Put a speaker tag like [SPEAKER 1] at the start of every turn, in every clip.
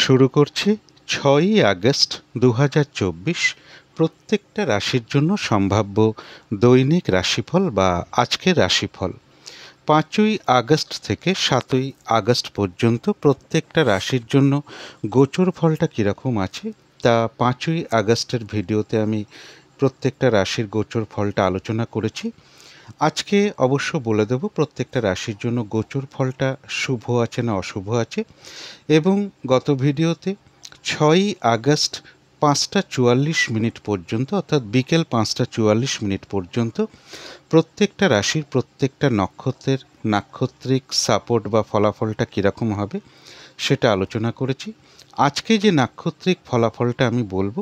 [SPEAKER 1] শুরু করছি 6ই আগস্ট 2024 প্রত্যেকটা রাশির জন্য সম্ভাব্য দৈনিক রাশিফল বা আজকের রাশিফল। 5ই আগস্ট থেকে 7ই আগস্ট পর্যন্ত প্রত্যেকটা রাশির জন্য গোচর ফলটা কীরকম আছে তা 5ই আগস্টের ভিডিওতে আমি প্রত্যেকটা রাশির গোচর ফলটা আলোচনা করেছি। আজকে অবশ্য বলে দেব প্রত্যেকটা রাশির জন্য গোচর ফলটা শুভ আছে না অশুভ আছে। এবং গত ভিডিওতে 6ই আগস্ট 5:44 পর্যন্ত অর্থাৎ বিকেল 5:44 পর্যন্ত প্রত্যেকটা রাশির প্রত্যেকটা নক্ষত্রের নাক্ষত্রিক সাপোর্ট বা ফলাফলটা কীরকম হবে সেটা আলোচনা করেছি। আজকে যে নাক্ষত্রিক ফলাফলটা আমি বলবো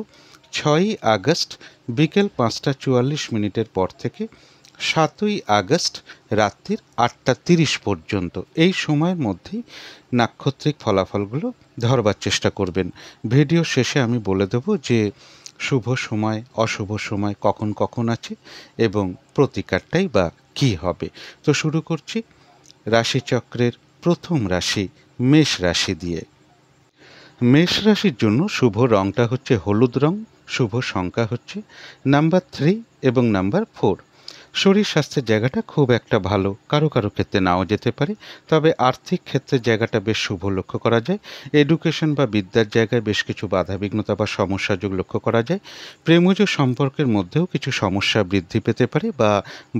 [SPEAKER 1] 6ই আগস্ট বিকেল 5:44 পর থেকে 7ই আগস্ট রাত্রির 8:30 পর্যন্ত এই সময়ের মধ্যেই নাক্ষত্রিক ফলাফলগুলো ধরবার চেষ্টা করবেন। ভিডিও শেষে আমি বলে দেব যে শুভ সময় অশুভ সময় কখন কখন আছে এবং প্রতিকারটাই বা কী হবে। তো শুরু করছি রাশিচক্রের প্রথম রাশি মেষ রাশি দিয়ে। মেষ রাশির জন্য শুভ রঙটা হচ্ছে হলুদ রং, শুভ সংখ্যা হচ্ছে নাম্বার 3 এবং নাম্বার 4। শরীর স্বাস্থ্যের জায়গাটা খুব একটা ভালো, কারো কারো ক্ষেত্রে নাও যেতে পারে, তবে আর্থিক ক্ষেত্রে জায়গাটা বেশ শুভ লক্ষ্য করা যায়। এডুকেশন বা বিদ্যার জায়গায় বেশ কিছু বাধাবিঘ্নতা বা সমস্যাযোগ লক্ষ্য করা যায়। প্রেমজ সম্পর্কের মধ্যেও কিছু সমস্যা বৃদ্ধি পেতে পারে বা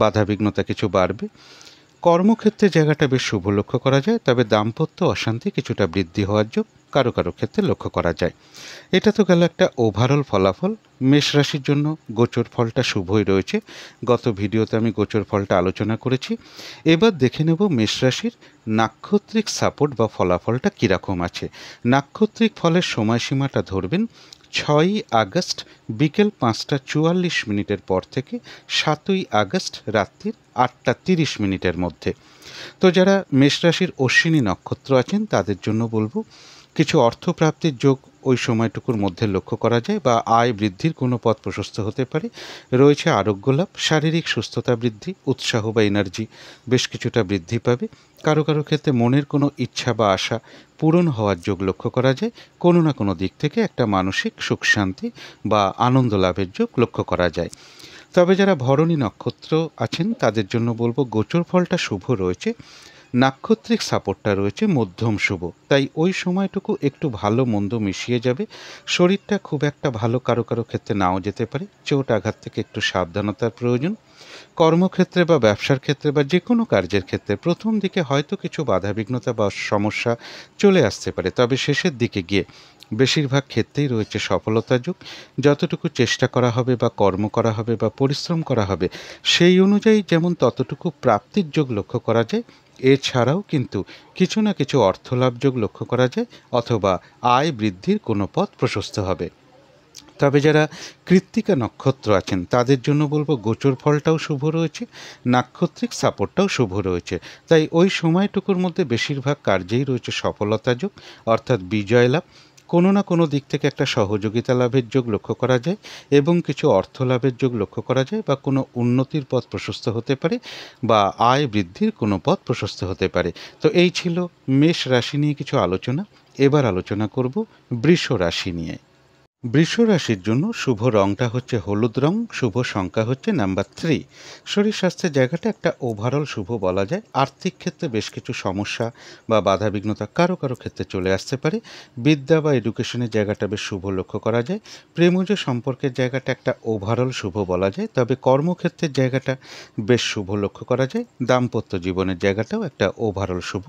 [SPEAKER 1] বাধাবিঘ্নতা কিছু বাড়বে। কর্মক্ষেত্রে জায়গাটা বেশ শুভ লক্ষ্য করা যায়, তবে দাম্পত্য অশান্তি কিছুটা বৃদ্ধি হওয়ার যোগ কারো কারো ক্ষেত্রে লক্ষ্য করা যায়। এটা তো গেল একটা ওভারঅল ফলাফল। মেষ রাশির জন্য গোচর ফলটা শুভই রয়েছে, গত ভিডিওতে আমি গোচর ফলটা আলোচনা করেছি। এবার দেখে নেব মেষ রাশির নাক্ষত্রিক সাপোর্ট বা ফলাফলটা কীরকম আছে। নাক্ষত্রিক ফলের সময়সীমাটা ধরবেন 6ই আগস্ট বিকেল 5:44 পর থেকে 7ই আগস্ট রাত্রির 8:30 মধ্যে। তো যারা মেষ রাশির অশ্বিনী নক্ষত্র আছেন তাদের জন্য বলবো কিছু অর্থপ্রাপ্তির যোগ ওই সময়টুকুর মধ্যে লক্ষ্য করা যায় বা আয় বৃদ্ধির কোনো পথ প্রশস্ত হতে পারে। রয়েছে আরোগ্য লাভ, শারীরিক সুস্থতা বৃদ্ধি, উৎসাহ বা এনার্জি বেশ কিছুটা বৃদ্ধি পাবে। কারো কারো ক্ষেত্রে মনের কোনো ইচ্ছা বা আশা পূরণ হওয়ার যোগ লক্ষ্য করা যায়। কোনো না কোনো দিক থেকে একটা মানসিক সুখ শান্তি বা আনন্দ লাভের যোগ লক্ষ্য করা যায়। তবে যারা ভরণী নক্ষত্র আছেন তাদের জন্য বলবো গোচর ফলটা শুভ রয়েছে, নাক্ষত্রিক সাপোর্টটা রয়েছে মধ্যম শুভ, তাই ওই সময়টুকু একটু ভালো মন্দ মিশিয়ে যাবে। শরীরটা খুব একটা ভালো কারো কারো ক্ষেত্রে নাও যেতে পারে, চোট আঘাত থেকে একটু সাবধানতার প্রয়োজন। কর্মক্ষেত্রে বা ব্যবসার ক্ষেত্রে বা যে কোনো কার্যের ক্ষেত্রে প্রথম দিকে হয়তো কিছু বাধাবিঘ্নতা বা সমস্যা চলে আসতে পারে, তবে শেষের দিকে গিয়ে বেশিরভাগ ক্ষেত্রেই রয়েছে সফলতার যোগ। যতটুকু চেষ্টা করা হবে বা কর্ম করা হবে বা পরিশ্রম করা হবে সেই অনুযায়ী যেমন ততটুকু প্রাপ্তির যোগ লক্ষ্য করা যায়, এছাড়াও কিন্তু কিছু না কিছু অর্থলাভ যোগ লক্ষ্য করা যায় অথবা আয় বৃদ্ধির কোনো পথ প্রশস্ত হবে। তবে যারা কৃত্তিকা নক্ষত্র আছেন তাদের জন্য বলবো গোচর ফলটাও শুভ রয়েছে, নাক্ষত্রিক সাপোর্টটাও শুভ রয়েছে, তাই ওই সময়টুকুর মধ্যে বেশিরভাগ কার্যেই রয়েছে সফলতা যোগ অর্থাৎ বিজয় লাভ। কোনো না কোনো দিক থেকে একটা সহযোগিতা লাভের যোগ লক্ষ্য করা যায় এবং কিছু অর্থ লাভের যোগ লক্ষ্য করা যায় বা কোনো উন্নতির পথ প্রশস্ত হতে পারে বা আয় বৃদ্ধির কোনো পথ প্রশস্ত হতে পারে। তো এই ছিল মেষ রাশি নিয়ে কিছু আলোচনা। এবার আলোচনা করব বৃষ রাশি নিয়ে। বৃষ রাশির জন্য শুভ রংটা হচ্ছে হলুদ রং, শুভ সংখ্যা হচ্ছে নাম্বার 3। শরীর স্বাস্থ্যের জায়গাটা একটা ওভারঅল শুভ বলা যায়। আর্থিক ক্ষেত্রে বেশ কিছু সমস্যা বা বাধাবিঘ্নতা কারো কারো ক্ষেত্রে চলে আসতে পারে। বিদ্যা বা এডুকেশনের জায়গাটা বেশ শুভ লক্ষ্য করা যায়। প্রেমজ সম্পর্কের জায়গাটা একটা ওভারঅল শুভ বলা যায়, তবে কর্মক্ষেত্রের জায়গাটা বেশ শুভ লক্ষ্য করা যায়। দাম্পত্য জীবনের জায়গাটাও একটা ওভারঅল শুভ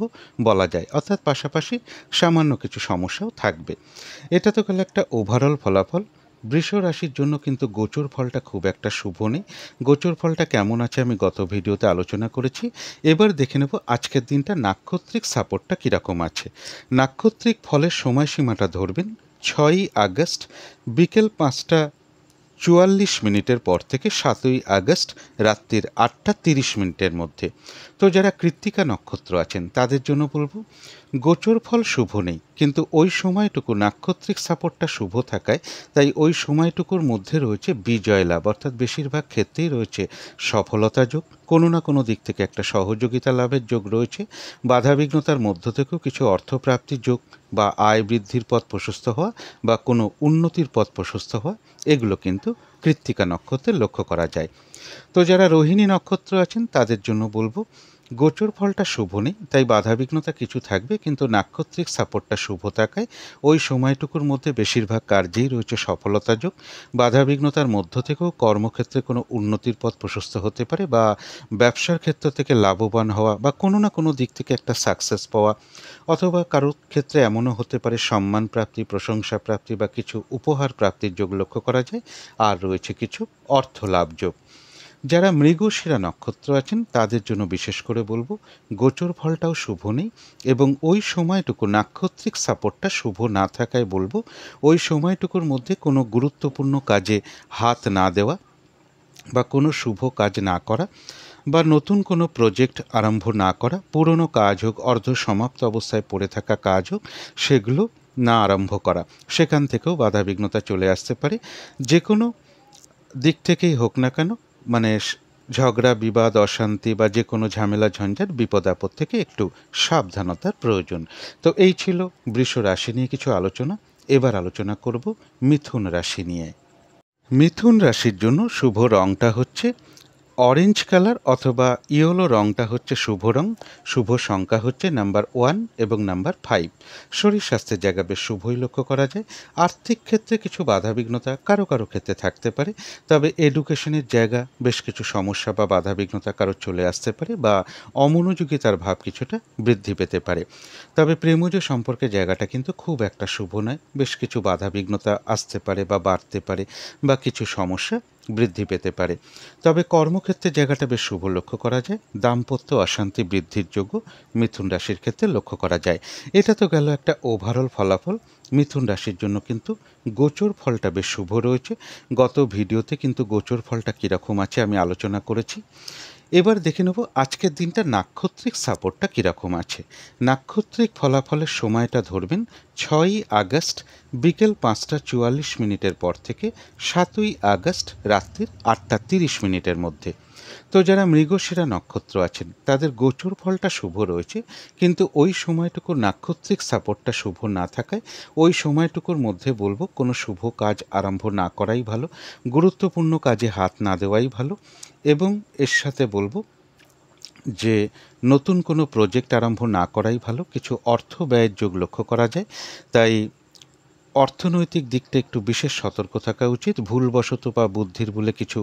[SPEAKER 1] বলা যায়, অর্থাৎ পাশাপাশি সামান্য কিছু সমস্যাও থাকবে। এটা তো গেল একটা ওভারঅল ফলাফল। বৃষ রাশির জন্য কিন্তু গোচর ফলটা খুব একটা শুভ নেই। গোচর ফলটা কেমন আছে আমি গত ভিডিওতে আলোচনা করেছি। এবার দেখে নেব আজকের দিনটা নাক্ষত্রিক সাপোর্টটা কীরকম আছে। নাক্ষত্রিক ফলের সময়সীমাটা ধরবেন 6ই আগস্ট বিকেল 5:44 পর থেকে 7ই আগস্ট রাত্রির 8:30 মধ্যে। তো যারা কৃত্তিকা নক্ষত্র আছেন তাদের জন্য বলবো গোচর ফল শুভ নেই, কিন্তু ওই সময়টুকু নাক্ষত্রিক সাপোর্টটা শুভ থাকায় তাই ওই সময়টুকুর মধ্যে রয়েছে বিজয় লাভ, অর্থাৎ বেশিরভাগ ক্ষেত্রেই রয়েছে সফলতা যোগ, কোনো না কোনো দিক থেকে একটা সহযোগিতা লাভের যোগ রয়েছে, বাধাবিঘ্নতার মধ্য থেকেও কিছু অর্থপ্রাপ্তির যোগ বা আয় বৃদ্ধির পথ প্রশস্ত হওয়া বা কোনো উন্নতির পথ প্রশস্ত হওয়া, এগুলো কিন্তু কৃত্তিকা নক্ষত্রে লক্ষ্য করা যায়। তো যারা রোহিণী নক্ষত্র আছেন তাদের জন্য বলবো গোচর ফলটা শুভ নেই, তাই বাধাবিঘ্নতা কিছু থাকবে, কিন্তু নাক্ষত্রিক সাপোর্টটা শুভ থাকায় ওই সময়টুকুর মধ্যে বেশিরভাগ কার্যেই রয়েছে সফলতা যোগ। বাধাবিঘ্নতার মধ্য থেকেও কর্মক্ষেত্রে কোনো উন্নতির পথ প্রশস্ত হতে পারে বা ব্যবসার ক্ষেত্র থেকে লাভবান হওয়া বা কোনো না কোনো দিক থেকে একটা সাকসেস পাওয়া, অথবা কারোর ক্ষেত্রে এমনও হতে পারে সম্মান প্রাপ্তি, প্রশংসা প্রাপ্তি বা কিছু উপহার প্রাপ্তির যোগ লক্ষ্য করা যায়। আর রয়েছে কিছু অর্থ লাভ যোগ। যারা মৃগশিরা নক্ষত্র আছেন তাদের জন্য বিশেষ করে বলবো গোচর ফলটাও শুভ নেই, এবং ওই সময়টুকু নাক্ষত্রিক সাপোর্টটা শুভ না থাকায় বলবো ওই সময়টুকুর মধ্যে কোনো গুরুত্বপূর্ণ কাজে হাত না দেওয়া বা কোনো শুভ কাজ না করা বা নতুন কোনো প্রজেক্ট আরম্ভ না করা, পুরনো কাজ হোক, অর্ধ সমাপ্ত অবস্থায় পড়ে থাকা কাজ হোক, সেগুলো না আরম্ভ করা, সেখান থেকেও বাধাবিঘ্নতা চলে আসতে পারে। যে কোনো দিক থেকেই হোক না কেন, মানে ঝগড়া বিবাদ অশান্তি বা যে কোনো ঝামেলা ঝঞ্ঝাট বিপদ আপদ থেকে একটু সাবধানতার প্রয়োজন। তো এই ছিল বৃষ রাশি নিয়ে কিছু আলোচনা। এবার আলোচনা করব মিথুন রাশি নিয়ে। মিথুন রাশির জন্য শুভ রঙটা হচ্ছে অরেঞ্জ কালার অথবা ইয়েলো রঙটা হচ্ছে শুভ রং। শুভ সংখ্যা হচ্ছে নাম্বার 1 এবং নাম্বার 5। শরীর স্বাস্থ্যের জায়গা বেশ শুভই লক্ষ্য করা যায়। আর্থিক ক্ষেত্রে কিছু বাধাবিঘ্নতা কারো কারো ক্ষেত্রে থাকতে পারে, তবে এডুকেশনের জায়গা বেশ কিছু সমস্যা বা বাধাবিঘ্নতা কারো চলে আসতে পারে বা অমনোযোগিতার ভাব কিছুটা বৃদ্ধি পেতে পারে। তবে প্রেমজ সম্পর্কের জায়গাটা কিন্তু খুব একটা শুভ নয়, বেশ কিছু বাধাবিঘ্নতা আসতে পারে বা বাড়তে পারে বা কিছু সমস্যা বৃদ্ধি পেতে পারে। তবে কর্মক্ষেত্রে জায়গাটা বেশ শুভ লক্ষ্য করা যায়। দাম্পত্য অশান্তি বৃদ্ধির যোগ্য মিথুন রাশির ক্ষেত্রে লক্ষ্য করা যায়। এটা তো গেল একটা ওভারঅল ফলাফল। মিথুন রাশির জন্য কিন্তু গোচর ফলটা বেশ শুভ রয়েছে। গত ভিডিওতে কিন্তু গোচর ফলটা কীরকম আছে আমি আলোচনা করেছি। এবার দেখে নেব আজকের দিনটা নাক্ষত্রিক সাপোর্টটা কীরকম আছে। নাক্ষত্রিক ফলাফলের সময়টা ধরবেন 6ই আগস্ট বিকেল 5টা 44 মিনিটের পর থেকে 7ই আগস্ট রাত্রির 8টা 30 মিনিটের মধ্যে। তো যারা মৃগশিরা নক্ষত্র আছেন তাদের গোচর ফলটা শুভ রয়েছে, কিন্তু ওই সময়টুকু নাক্ষত্রিক সাপোর্টটা শুভ না থাকায় ওই সময়টুকুর মধ্যে বলবো কোনো শুভ কাজ আরম্ভ না করাই ভালো, গুরুত্বপূর্ণ কাজে হাত না দেওয়াই ভালো, এবং এর সাথে বলবো যে নতুন কোনো প্রজেক্ট আরম্ভ না করাই ভালো। কিছু অর্থ ব্যয়ের যোগ লক্ষ্য করা যায়, তাই অর্থনৈতিক দিকটা একটু বিশেষ সতর্ক থাকা উচিত। ভুলবশত বা বুদ্ধির ভুলে কিছু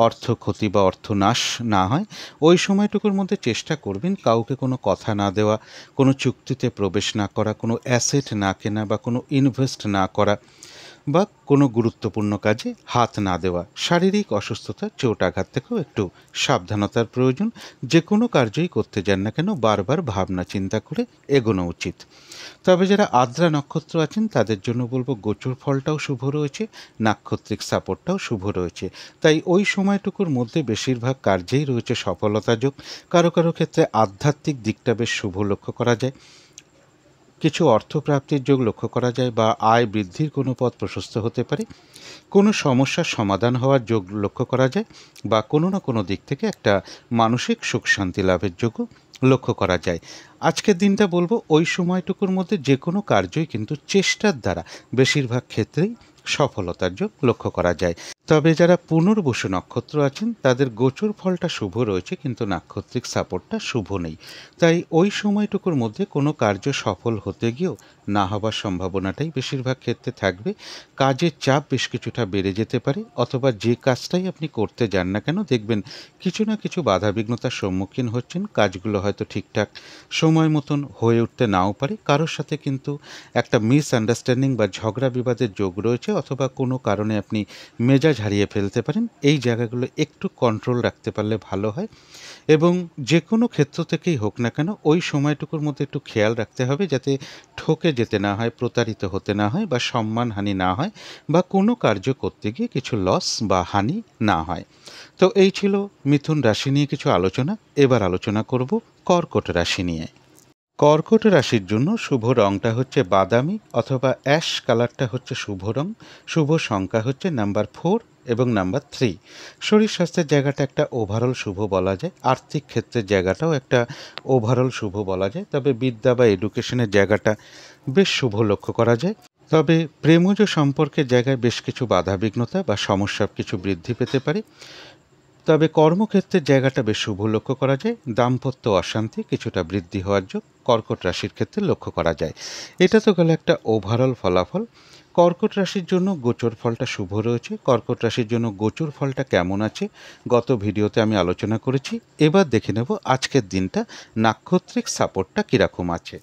[SPEAKER 1] অর্থ ক্ষতি বা অর্থনাশ না হয়। ওই সময়টুকুর মধ্যে চেষ্টা করবেন কাউকে কোনো কথা না দেওয়া, কোনো চুক্তিতে প্রবেশ না করা, কোনো অ্যাসেট না কেনা বা কোনো ইনভেস্ট না করা বা কোনো গুরুত্বপূর্ণ কাজে হাত না দেওয়া। শারীরিক অসুস্থতা চোট আঘাত থেকেও একটু সাবধানতার প্রয়োজন। যে কোনো কার্যই করতে যান না কেন বারবার ভাবনা চিন্তা করে এগোনো উচিত। তবে যারা আদ্রা নক্ষত্র আছেন তাদের জন্য বলবো গোচর ফলটাও শুভ রয়েছে, নাক্ষত্রিক সাপোর্টটাও শুভ রয়েছে, তাই ওই সময়টুকুর মধ্যে বেশিরভাগ কার্যেই রয়েছে সফলতা যোগ। কারো কারো ক্ষেত্রে আধ্যাত্মিক দিকটা বেশ শুভ লক্ষ্য করা যায়, কিছু অর্থপ্রাপ্তির যোগ লক্ষ্য করা যায় বা আয় বৃদ্ধির কোনো পথ প্রশস্ত হতে পারে, কোনো সমস্যার সমাধান হওয়ার যোগ লক্ষ্য করা যায় বা কোনো না কোনো দিক থেকে একটা মানসিক সুখ শান্তি লাভের যোগও লক্ষ্য করা যায়। আজকের দিনটা বলবো ওই সময়টুকুর মধ্যে যে কোনো কার্যই কিন্তু চেষ্টার দ্বারা বেশিরভাগ ক্ষেত্রেই সফলতার যোগ লক্ষ্য করা যায়। তবে যারা পুনর্বসু নক্ষত্র আছেন তাদের গোচর ফলটা শুভ রয়েছে, কিন্তু নাক্ষত্রিক সাপোর্টটা শুভ নেই, তাই ওই সময়টুকুর মধ্যে কোনো কার্য সফল হতে গিয়েও না হবার সম্ভাবনাটাই বেশিরভাগ ক্ষেত্রে থাকবে। কাজের চাপ বেশ কিছুটা বেড়ে যেতে পারে, অথবা যে কাজটাই আপনি করতে যান না কেন দেখবেন কিছু না কিছু বাধাবিঘ্নতার সম্মুখীন হচ্ছেন। কাজগুলো হয়তো ঠিকঠাক সময় মতন হয়ে উঠতে নাও পারে, কারোর সাথে কিন্তু একটা মিসআন্ডারস্ট্যান্ডিং বা ঝগড়া বিবাদের যোগ রয়েছে, অথবা কোনো কারণে আপনি মেজাজ হারিয়ে ফেলতে পারেন। এই জায়গাগুলো একটু কন্ট্রোল রাখতে পারলে ভালো হয়, এবং যে কোনো ক্ষেত্র থেকেই হোক না কেন ওই সময়টুকুর মধ্যে একটু খেয়াল রাখতে হবে যাতে ঠকে যেতে না হয়, প্রতারিত হতে না হয় বা সম্মানহানি না হয় বা কোনো কার্য করতে গিয়ে কিছু লস বা হানি না হয়। তো এই ছিল মিথুন রাশি নিয়ে কিছু আলোচনা। এবার আলোচনা করব কর্কট রাশি নিয়ে। কর্কট রাশির জন্য শুভ রংটা হচ্ছে বাদামি অথবা অ্যাশ কালারটা হচ্ছে শুভ রং। শুভ সংখ্যা হচ্ছে নাম্বার 4 এবং নাম্বার 3। শরীর স্বাস্থ্যের জায়গাটা একটা ওভারঅল শুভ বলা যায়। আর্থিক ক্ষেত্রের জায়গাটাও একটা ওভারঅল শুভ বলা যায়। তবে বিদ্যা বা এডুকেশনের জায়গাটা বেশ শুভ লক্ষ্য করা যায়। তবে প্রেমজ সম্পর্কের জায়গায় বেশ কিছু বাধাবিঘ্নতা বা সমস্যা কিছু বৃদ্ধি পেতে পারে। তবে কর্মক্ষেত্রের জায়গাটা বেশ শুভ লক্ষ্য করা যায়। দাম্পত্য অশান্তি কিছুটা বৃদ্ধি হওয়ার যোগ কর্কট রাশির ক্ষেত্রে লক্ষ্য করা যায়। এটা তো গেল একটা ওভারঅল ফলাফল। কর্কট রাশির জন্য গোচর ফলটা শুভ রয়েছে। কর্কট রাশির জন্য গোচর ফলটা কেমন আছে গত ভিডিওতে আমি আলোচনা করেছি। এবার দেখে নেব আজকের দিনটা নাক্ষত্রিক সাপোর্টটা কীরকম আছে।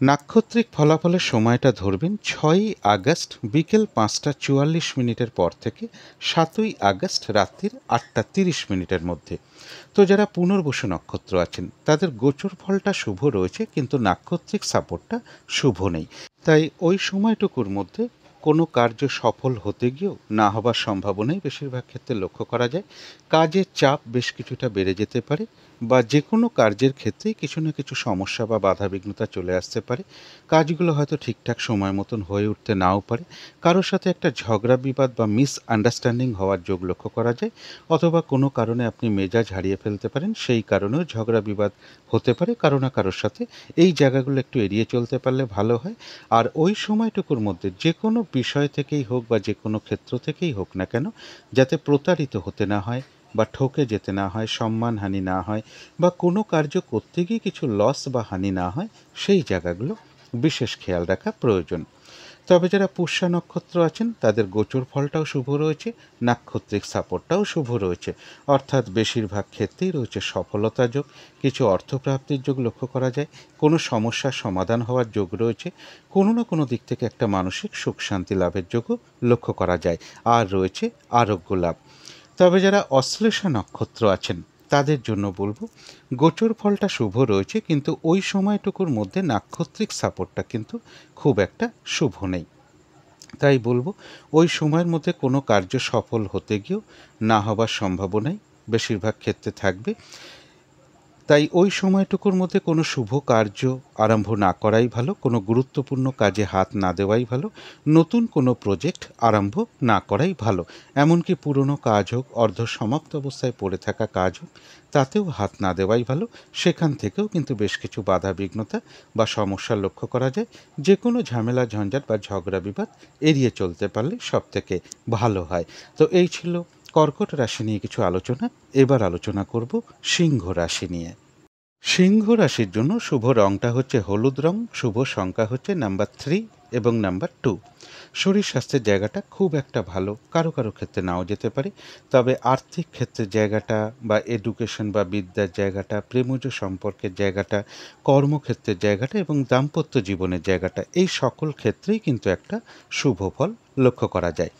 [SPEAKER 1] নাক্ষত্রিক ফলাফলের সময়টা ধরবেন 6ই আগস্ট বিকেল 5টা 44 মিনিটের পর থেকে 7ই আগস্ট রাত্রির 8টা 30 মিনিটের মধ্যে। তো যারা পুনর্বসু নক্ষত্র আছেন তাদের গোচর ফলটা শুভ রয়েছে, কিন্তু নাক্ষত্রিক সাপোর্টটা শুভ নেই। তাই ওই সময়টুকুর মধ্যে কোনো কার্য সফল হতে গিয়েও না হবার সম্ভাবনাই বেশিরভাগ ক্ষেত্রে লক্ষ্য করা যায়। কাজের চাপ বেশ কিছুটা বেড়ে যেতে পারে, বা যে কোনো কার্যের ক্ষেত্রেই কিছু না কিছু সমস্যা বা বাধাবিঘ্নতা চলে আসতে পারে। কাজগুলো হয়তো ঠিকঠাক সময় মতন হয়ে উঠতে নাও পারে। কারোর সাথে একটা ঝগড়া বিবাদ বা মিসআন্ডারস্ট্যান্ডিং হওয়ার যোগ লক্ষ্য করা যায়, অথবা কোনো কারণে আপনি মেজাজ হারিয়ে ফেলতে পারেন, সেই কারণেও ঝগড়া বিবাদ হতে পারে কারো না কারোর সাথে। এই জায়গাগুলো একটু এড়িয়ে চলতে পারলে ভালো হয়। আর ওই সময়টুকুর মধ্যে যে কোনো বিষয় থেকেই হোক বা যে কোনো ক্ষেত্র থেকেই হোক না কেন, যাতে প্রতারিত হতে না হয় বা ঠকে যেতে না হয়, সম্মানহানি না হয়, বা কোনো কার্য করতে গিয়ে কিছু লস বা হানি না হয়, সেই জায়গাগুলো বিশেষ খেয়াল রাখা প্রয়োজন। তবে যারা পুষ্যা নক্ষত্র আছেন তাদের গোচর ফলটাও শুভ রয়েছে, নাক্ষত্রিক সাপোর্টটাও শুভ রয়েছে। অর্থাৎ বেশিরভাগ ক্ষেত্রেই রয়েছে সফলতা যোগ, কিছু অর্থপ্রাপ্তির যোগ লক্ষ্য করা যায়, কোনো সমস্যার সমাধান হওয়ার যোগ রয়েছে, কোনো না কোনো দিক থেকে একটা মানসিক সুখ শান্তি লাভের যোগও লক্ষ্য করা যায়, আর রয়েছে আরোগ্য লাভ। তবে যারা অশ্লেষা নক্ষত্র আছেন তাদের জন্য বলবো গোচর ফলটা শুভ রয়েছে, কিন্তু ওই সময়টুকুর মধ্যে নাক্ষত্রিক সাপোর্টটা কিন্তু খুব একটা শুভ নেই। তাই বলবো ওই সময়ের মধ্যে কোনো কার্য সফল হতে গিয়েও না হবার সম্ভাবনাই বেশিরভাগ ক্ষেত্রে থাকবে। তাই ওই সময়টুকুর মধ্যে কোনো শুভ কার্য আরম্ভ না করাই ভালো, কোনো গুরুত্বপূর্ণ কাজে হাত না দেওয়াই ভালো, নতুন কোনো প্রজেক্ট আরম্ভ না করাই ভালো। এমনকি পুরনো কাজ হোক, অর্ধ সমাপ্ত অবস্থায় পড়ে থাকা কাজ হোক, তাতেও হাত না দেওয়াই ভালো। সেখান থেকেও কিন্তু বেশ কিছু বাধা বিঘ্নতা বা সমস্যা লক্ষ্য করা যায়। যে কোনো ঝামেলা ঝঞ্ঝাট বা ঝগড়া বিবাদ এড়িয়ে চলতে পারলে সব থেকে ভালো হয়। তো এই ছিল কর্কট রাশি নিয়ে কিছু আলোচনা। এবার আলোচনা করব সিংহ রাশি নিয়ে। সিংহ রাশির জন্য শুভ রংটা হচ্ছে হলুদ রং। শুভ সংখ্যা হচ্ছে নাম্বার 3 এবং নাম্বার 2। শরীর স্বাস্থ্যের জায়গাটা খুব একটা ভালো, কারো কারো ক্ষেত্রে নাও যেতে পারে। তবে আর্থিক ক্ষেত্রের জায়গাটা বা এডুকেশন বা বিদ্যার জায়গাটা, প্রেমজ সম্পর্কের জায়গাটা, কর্মক্ষেত্রের জায়গাটা এবং দাম্পত্য জীবনের জায়গাটা, এই সকল ক্ষেত্রেই কিন্তু একটা শুভ ফল লক্ষ্য করা যায়।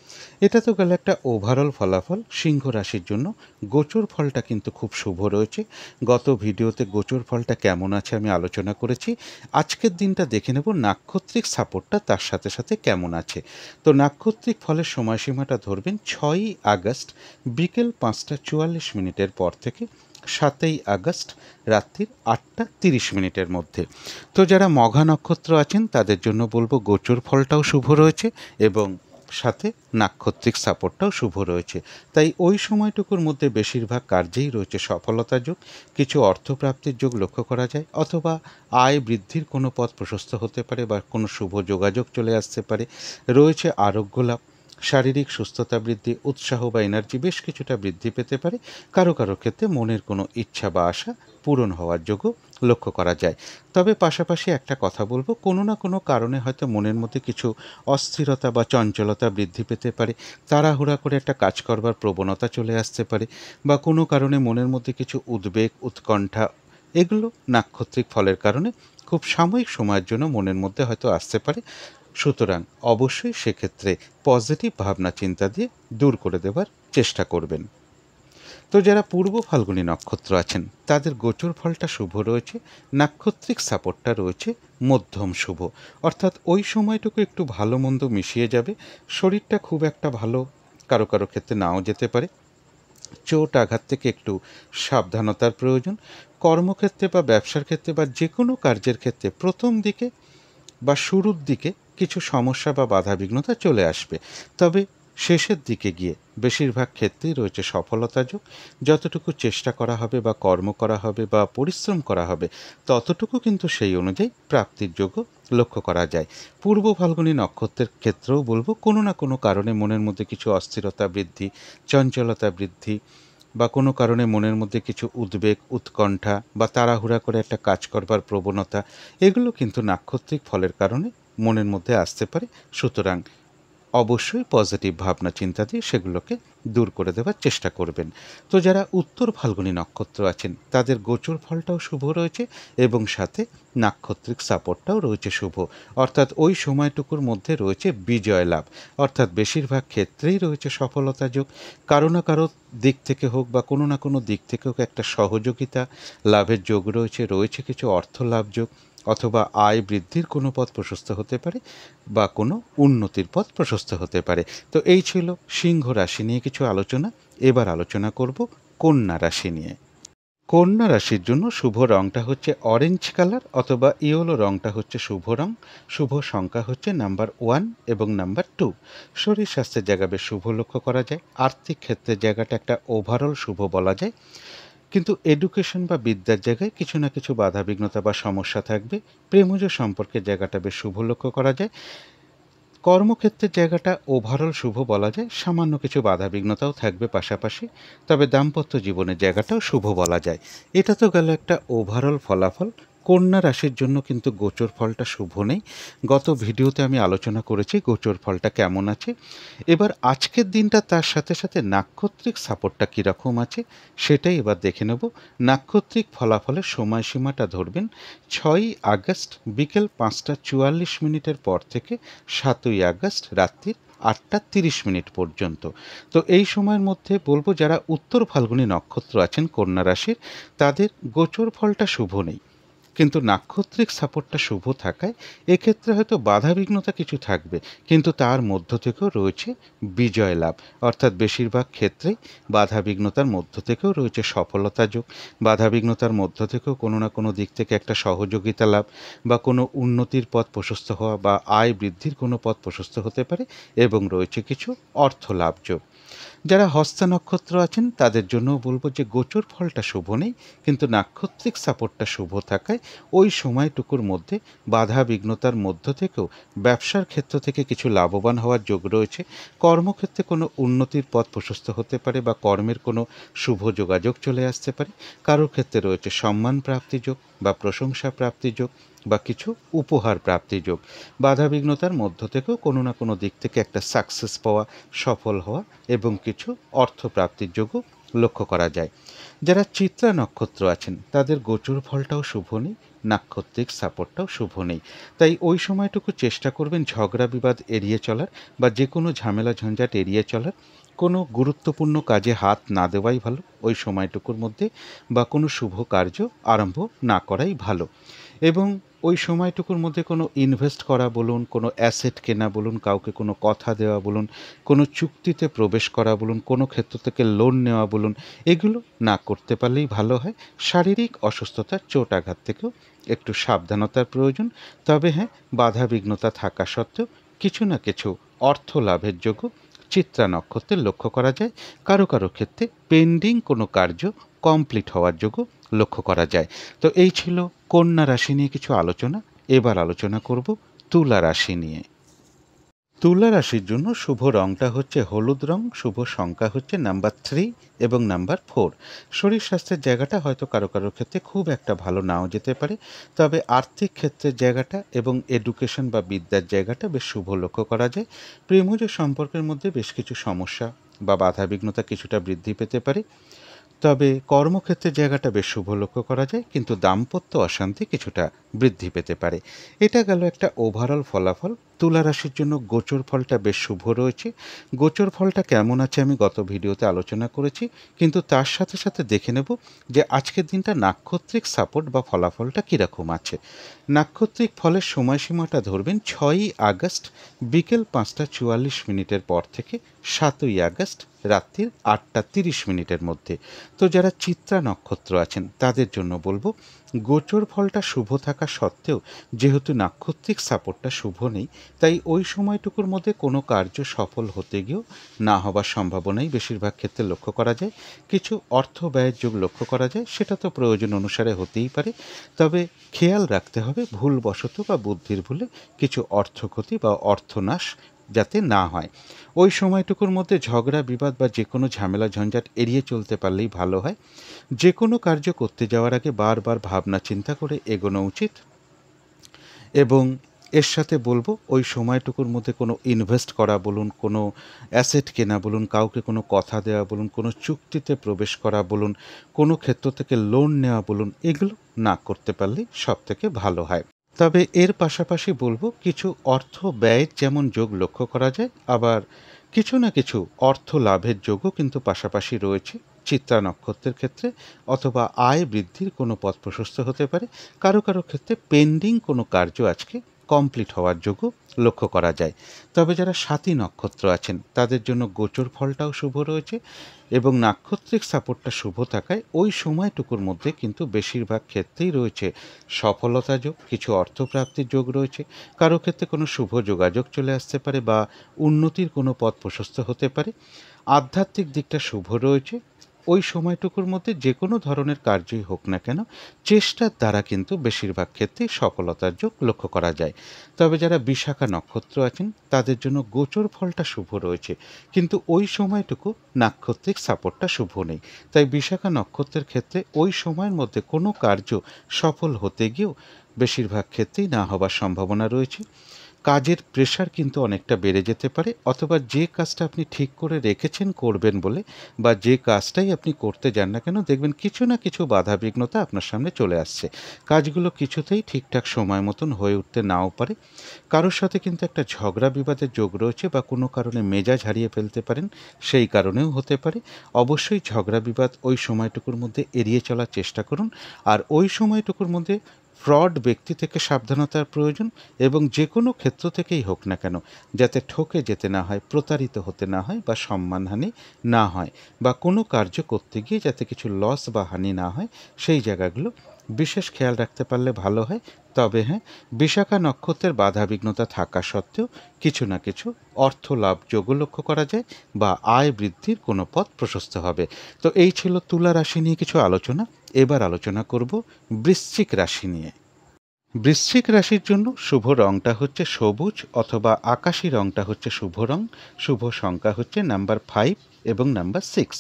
[SPEAKER 1] এটা তো গেল একটা ওভারঅল ফলাফল। সিংহ রাশির জন্য গোচর ফলটা কিন্তু খুব শুভ রয়েছে। গত ভিডিওতে গোচর ফলটা কেমন আছে আমি আলোচনা করেছি। আজকের দিনটা দেখে নেব নাক্ষত্রিক সাপোর্টটা তার সাথে সাথে কেমন আছে। তো নাক্ষত্রিক ফলের সময়সীমাটা ধরবেন 6ই আগস্ট বিকেল 5টা 44 মিনিটের পর থেকে 7ই আগস্ট রাত্রির 8টা 30 মিনিটের মধ্যে। তো যারা মঘা নক্ষত্র আছেন তাদের জন্য বলবো গোচর ফলটাও শুভ রয়েছে এবং সাথে নাক্ষত্রিক সাপোর্টটাও শুভ রয়েছে। তাই ওই সময়টুকুর মধ্যে বেশিরভাগ কার্যেই রয়েছে সফলতা যোগ, কিছু অর্থপ্রাপ্তির যোগ লক্ষ্য করা যায়, অথবা আয় বৃদ্ধির কোনো পথ প্রশস্ত হতে পারে বা কোনো শুভ যোগাযোগ চলে আসতে পারে। রয়েছে আরোগ্য লাভ, শারীরিক সুস্থতা বৃদ্ধি, উৎসাহ বা এনার্জি বেশ কিছুটা বৃদ্ধি পেতে পারে। কারো কারো ক্ষেত্রে মনের কোনো ইচ্ছা বা আশা পূরণ হওয়ার যোগও লক্ষ্য করা যায়। তবে পাশাপাশি একটা কথা বলবো, কোনো না কোনো কারণে হয়তো মনের মধ্যে কিছু অস্থিরতা বা চঞ্চলতা বৃদ্ধি পেতে পারে। তাড়াহুড়া করে একটা কাজ করবার প্রবণতা চলে আসতে পারে, বা কোনো কারণে মনের মধ্যে কিছু উদ্বেগ, উৎকণ্ঠা, এগুলো নাক্ষত্রিক ফলের কারণে খুব সাময়িক সময়ের জন্য মনের মধ্যে হয়তো আসতে পারে। সুতরাং অবশ্যই সেক্ষেত্রে পজিটিভ ভাবনা চিন্তা দিয়ে দূর করে দেবার চেষ্টা করবেন। তো যারা পূর্ব ফাল্গুনী নক্ষত্র আছেন তাদের গোচর ফলটা শুভ রয়েছে। নাক্ষত্রিক সাপোর্টটা রয়েছে মধ্যম শুভ। অর্থাৎ ওই সময়টুকু একটু ভালো মন্দ মিশিয়ে যাবে। শরীরটা খুব একটা ভালো কারো কারো ক্ষেত্রে নাও যেতে পারে। চোট আঘাত থেকে একটু সাবধানতার প্রয়োজন। কর্মক্ষেত্রে বা ব্যবসার ক্ষেত্রে বা যে কোনো কার্যের ক্ষেত্রে প্রথম দিকে বা শুরুর দিকে কিছু সমস্যা বা বাধাবিঘ্নতা চলে আসবে, তবে শেষের দিকে গিয়ে বেশিরভাগ ক্ষেত্রেই রয়েছে সফলতা যোগ। যতটুকু চেষ্টা করা হবে বা কর্ম করা হবে বা পরিশ্রম করা হবে, ততটুকু কিন্তু সেই অনুযায়ী প্রাপ্তির যোগও লক্ষ্য করা যায়। পূর্ব ফাল্গুনী নক্ষত্রের ক্ষেত্রেও বলবো, কোনো না কোনো কারণে মনের মধ্যে কিছু অস্থিরতা বৃদ্ধি, চঞ্চলতা বৃদ্ধি, বা কোনো কারণে মনের মধ্যে কিছু উদ্বেগ, উৎকণ্ঠা বা তাড়াহুড়া করে একটা কাজ করবার প্রবণতা, এগুলো কিন্তু নাক্ষত্রিক ফলের কারণে মনের মধ্যে আসতে পারে। সুতরাং অবশ্যই পজিটিভ ভাবনা চিন্তা দিয়ে সেগুলোকে দূর করে দেওয়ার চেষ্টা করবেন। তো যারা উত্তর ফাল্গুনী নক্ষত্র আছেন, তাদের গোচর ফলটাও শুভ রয়েছে এবং সাথে নাক্ষত্রিক সাপোর্টটাও রয়েছে শুভ। অর্থাৎ ওই সময়টুকুর মধ্যে রয়েছে বিজয় লাভ, অর্থাৎ বেশিরভাগ ক্ষেত্রেই রয়েছে সফলতা যোগ। কারো না কারো দিক থেকে হোক বা কোনো না কোনো দিক থেকে হোক একটা সহযোগিতা লাভের যোগ রয়েছে, রয়েছে কিছু অর্থ লাভ যোগ, অথবা আয় বৃদ্ধির কোনো পথ প্রশস্ত হতে পারে বা কোনো উন্নতির পথ প্রশস্ত হতে পারে। তো এই ছিল সিংহ রাশি নিয়ে কিছু আলোচনা। এবার আলোচনা করব কন্যা রাশি নিয়ে। কন্যা রাশির জন্য শুভ রংটা হচ্ছে অরেঞ্জ কালার অথবা ইয়েলো রংটা হচ্ছে শুভ রং। শুভ সংখ্যা হচ্ছে নাম্বার 1 এবং নাম্বার 2। শরীর স্বাস্থ্যের জায়গা বেশ শুভ লক্ষ্য করা যায়। আর্থিক ক্ষেত্রের জায়গাটা একটা ওভারঅল শুভ বলা যায়, কিন্তু এডুকেশন বা বিদ্যার জায়গায় কিছু না কিছু বাধাবিঘ্নতা বা সমস্যা থাকবে। প্রেমজ সম্পর্কের জায়গাটা বেশ শুভ লক্ষ্য করা যায়। কর্মক্ষেত্রের জায়গাটা ওভারঅল শুভ বলা যায়, সামান্য কিছু বাধাবিঘ্নতাও থাকবে পাশাপাশি, তবে দাম্পত্য জীবনের জায়গাটাও শুভ বলা যায়। এটা তো গেল একটা ওভারঅল ফলাফল। কন্যা রাশির জন্য কিন্তু গোচর ফলটা শুভ নেই। গত ভিডিওতে আমি আলোচনা করেছি গোচর ফলটা কেমন আছে। এবার আজকের দিনটা তার সাথে সাথে নাক্ষত্রিক সাপোর্টটা কীরকম আছে সেটাই এবার দেখে নেব। নাক্ষত্রিক ফলাফলের সময়সীমাটা ধরবেন 6ই আগস্ট বিকেল 5টা 44 মিনিটের পর থেকে 7ই আগস্ট রাত্রির 8টা 30 মিনিট পর্যন্ত। তো এই সময়ের মধ্যে বলবো, যারা উত্তর ফাল্গুনী নক্ষত্র আছেন কন্যা রাশির, তাদের গোচর ফলটা শুভ নেই, কিন্তু নাক্ষত্রিক সাপোর্টটা শুভ থাকায় এক্ষেত্রে হয়তো বাধাবিঘ্নতা কিছু থাকবে, কিন্তু তার মধ্য থেকেও রয়েছে বিজয় লাভ। অর্থাৎ বেশিরভাগ ক্ষেত্রেই বাধাবিঘ্নতার মধ্য থেকেও রয়েছে সফলতা যোগ। বাধাবিঘ্নতার মধ্য থেকেও কোনো না কোনো দিক থেকে একটা সহযোগিতা লাভ বা কোনো উন্নতির পথ প্রশস্ত হওয়া বা আয় বৃদ্ধির কোনো পথ প্রশস্ত হতে পারে, এবং রয়েছে কিছু অর্থ লাভ যোগ। যারা হস্তা নক্ষত্র আছেন তাদের জন্যও বলবো যে গোচর ফলটা শুভ নেই, কিন্তু নাক্ষত্রিক সাপোর্টটা শুভ থাকায় ওই সময়টুকুর মধ্যে বাধা বিঘ্নতার মধ্য থেকেও ব্যবসার ক্ষেত্র থেকে কিছু লাভবান হওয়ার যোগ রয়েছে। কর্মক্ষেত্রে কোনো উন্নতির পথ প্রশস্ত হতে পারে বা কর্মের কোনো শুভ যোগাযোগ চলে আসতে পারে। কারোর ক্ষেত্রে রয়েছে সম্মান প্রাপ্তি যোগ বা প্রশংসা প্রাপ্তি যোগ বা কিছু উপহার প্রাপ্তি যোগ। বাধাবিঘ্নতার মধ্য থেকেও কোনো না কোনো দিক থেকে একটা সাকসেস পাওয়া, সফল হওয়া এবং কিছু অর্থপ্রাপ্তির যোগও লক্ষ্য করা যায়। যারা চিত্রা নক্ষত্র আছেন তাদের গোচর ফলটাও শুভ নেই, নাক্ষত্রিক সাপোর্টটাও শুভ নেই। তাই ওই সময়টুকু চেষ্টা করবেন ঝগড়া বিবাদ এড়িয়ে চলার বা যে কোনো ঝামেলা ঝঞ্ঝাট এড়িয়ে চলার। কোনো গুরুত্বপূর্ণ কাজে হাত না দেওয়াই ভালো ওই সময়টুকুর মধ্যে, বা কোনো শুভ কার্য আরম্ভ না করাই ভালো। এবং ওই সময়টুকুর মধ্যে কোনো ইনভেস্ট করা বলুন, কোনো অ্যাসেট কেনা বলুন, কাউকে কোনো কথা দেওয়া বলুন, কোনো চুক্তিতে প্রবেশ করা বলুন, কোনো ক্ষেত্র থেকে লোন নেওয়া বলুন, এগুলো না করতে পারলেই ভালো হয়। শারীরিক অসুস্থতা, চোট আঘাত থেকেও একটু সাবধানতার প্রয়োজন। তবে হ্যাঁ, বাধা বিঘ্নতা থাকা সত্ত্বেও কিছু না কিছু অর্থ লাভের যোগ্য চিত্রা নক্ষত্রের লক্ষ্য করা যায়। কারো কারো ক্ষেত্রে পেন্ডিং কোনো কার্য কমপ্লিট হওয়ার যোগ্য লক্ষ্য করা যায়। তো এই ছিল কন্যা রাশি নিয়ে কিছু আলোচনা। এবার আলোচনা করব তুলা রাশি নিয়ে। তুলা রাশির জন্য শুভ রংটা হচ্ছে হলুদ রং। শুভ সংখ্যা হচ্ছে নাম্বার 3 এবং নাম্বার 4। শরীর স্বাস্থ্যের জায়গাটা হয়তো কারো কারোর ক্ষেত্রে খুব একটা ভালো নাও যেতে পারে, তবে আর্থিক ক্ষেত্রের জায়গাটা এবং এডুকেশন বা বিদ্যার জায়গাটা বেশ শুভ লক্ষ্য করা যায়। প্রেমজ সম্পর্কের মধ্যে বেশ কিছু সমস্যা বা বাধাবিঘ্নতা কিছুটা বৃদ্ধি পেতে পারে, তবে কর্মক্ষেত্রের জায়গাটা বেশ শুভ লক্ষ্য করা যায়, কিন্তু দাম্পত্য অশান্তি কিছুটা বৃদ্ধি পেতে পারে। এটা গেল একটা ওভারঅল ফলাফল তুলা রাশির জন্য গোচর ফলটা বেশ শুভ রয়েছে। গোচর ফলটা কেমন আছে আমি গত ভিডিওতে আলোচনা করেছি, কিন্তু তার সাথে সাথে দেখে নেব যে আজকের দিনটা নাক্ষত্রিক সাপোর্ট বা ফলাফলটা কীরকম আছে। নাক্ষত্রিক ফলের সময়সীমাটা ধরবেন 6ই আগস্ট বিকেল 5টা 44 মিনিটের পর থেকে 7ই আগস্ট রাত্রির 8টা 30 মিনিটের মধ্যে। তো যারা চিত্রা নক্ষত্র আছেন তাদের জন্য বলবো, গোচর ফলটা শুভ থাকা সত্ত্বেও যেহেতু নাক্ষত্রিক সাপোর্টটা শুভ নেই, তাই ওই সময়টুকুর মধ্যে কোনো কার্য সফল হতে গিয়েও না হবার সম্ভাবনাই বেশিরভাগ ক্ষেত্রে লক্ষ্য করা যায়। কিছু অর্থ ব্যয়ের যোগ লক্ষ্য করা যায়, সেটা তো প্রয়োজন অনুসারে হতেই পারে, তবে খেয়াল রাখতে হবে ভুলবশত বা বুদ্ধির ভুলে কিছু অর্থক্ষতি বা অর্থনাশ যাতে না হয়। ওই সময়টুকুর মধ্যে ঝগড়া বিবাদ বা যে কোনো ঝামেলা ঝঞ্ঝাট এড়িয়ে চলতে পারলেই ভালো হয়। যে কোনো কার্য করতে যাওয়ার আগে বারবার ভাবনা চিন্তা করে এগোনো উচিত। এবং এর সাথে বলবো, ওই সময়টুকুর মধ্যে কোনো ইনভেস্ট করা বলুন, কোনো অ্যাসেট কেনা বলুন, কাউকে কোনো কথা দেওয়া বলুন, কোনো চুক্তিতে প্রবেশ করা বলুন, কোনো ক্ষেত্র থেকে লোন নেওয়া বলুন, এগুলো না করতে পারলেই সবথেকে ভালো হয়। তবে এর পাশাপাশি বলবো, কিছু অর্থ ব্যয়ের যেমন যোগ লক্ষ্য করা যায়, আবার কিছু না কিছু অর্থ লাভের যোগও কিন্তু পাশাপাশি রয়েছে চিত্রা নক্ষত্রের ক্ষেত্রে, অথবা আয় বৃদ্ধির কোনো পথ প্রশস্ত হতে পারে। কারো কারো ক্ষেত্রে পেন্ডিং কোনো কার্য আজকে কমপ্লিট হওয়ার যোগও লক্ষ্য করা যায়। তবে যারা সাতী নক্ষত্র আছেন তাদের জন্য গোচর ফলটাও শুভ রয়েছে এবং নাক্ষত্রিক সাপোর্টটা শুভ থাকায় ওই সময়টুকুর মধ্যে কিন্তু বেশিরভাগ ক্ষেত্রেই রয়েছে সফলতা যোগ, কিছু অর্থপ্রাপ্তির যোগ রয়েছে। কারো ক্ষেত্রে কোনো শুভ যোগাযোগ চলে আসতে পারে বা উন্নতির কোনো পথ প্রশস্ত হতে পারে। আধ্যাত্মিক দিকটা শুভ রয়েছে। ওই সময়টুকুর মধ্যে যে কোনো ধরনের কার্যই হোক না কেন, চেষ্টার দ্বারা কিন্তু বেশিরভাগ ক্ষেত্রেই সফলতার যোগ লক্ষ্য করা যায়। তবে যারা বিশাখা নক্ষত্র আছেন তাদের জন্য গোচর ফলটা শুভ রয়েছে, কিন্তু ওই সময়টুকু নাক্ষত্রিক সাপোর্টটা শুভ নেই। তাই বিশাখা নক্ষত্রের ক্ষেত্রে ওই সময়ের মধ্যে কোনো কার্য সফল হতে গিয়েও বেশিরভাগ ক্ষেত্রেই না হবার সম্ভাবনা রয়েছে। কাজের প্রেশার কিন্তু অনেকটা বেড়ে যেতে পারে, অথবা যে কাজটা আপনি ঠিক করে রেখেছেন করবেন বলে, বা যে কাজটাই আপনি করতে যান না কেন, দেখবেন কিছু না কিছু বাধা বিঘ্নতা আপনার সামনে চলে আসছে। কাজগুলো কিছুতেই ঠিকঠাক সময় মতন হয়ে উঠতে নাও পারে। কারোর সাথে কিন্তু একটা ঝগড়া বিবাদের যোগ রয়েছে, বা কোনো কারণে মেজাজ হারিয়ে ফেলতে পারেন, সেই কারণেও হতে পারে। অবশ্যই ঝগড়া বিবাদ ওই সময়টুকুর মধ্যে এড়িয়ে চলার চেষ্টা করুন। আর ওই সময়টুকুর মধ্যে ফ্রড ব্যক্তি থেকে সাবধানতার প্রয়োজন, এবং যে কোনো ক্ষেত্র থেকেই হোক না কেন যাতে ঠকে যেতে না হয়, প্রতারিত হতে না হয়, বা সম্মানহানি না হয়, বা কোনো কার্য করতে গিয়ে যাতে কিছু লস বা হানি না হয়, সেই জায়গাগুলো বিশেষ খেয়াল রাখতে পারলে ভালো হয়। তবে হ্যাঁ, বিশাখা নক্ষত্রের বাধা বিঘ্নতা থাকা সত্ত্বেও কিছু না কিছু অর্থ লাভ যোগও লক্ষ্য করা যায়, বা আয় বৃদ্ধির কোনো পথ প্রশস্ত হবে। তো এই ছিল তুলা রাশি নিয়ে কিছু আলোচনা। এবার আলোচনা করব বৃশ্চিক রাশি নিয়ে। বৃশ্চিক রাশির জন্য শুভ রংটা হচ্ছে সবুজ অথবা আকাশি রংটা হচ্ছে শুভ রং। শুভ সংখ্যা হচ্ছে নাম্বার 5 এবং নাম্বার 6।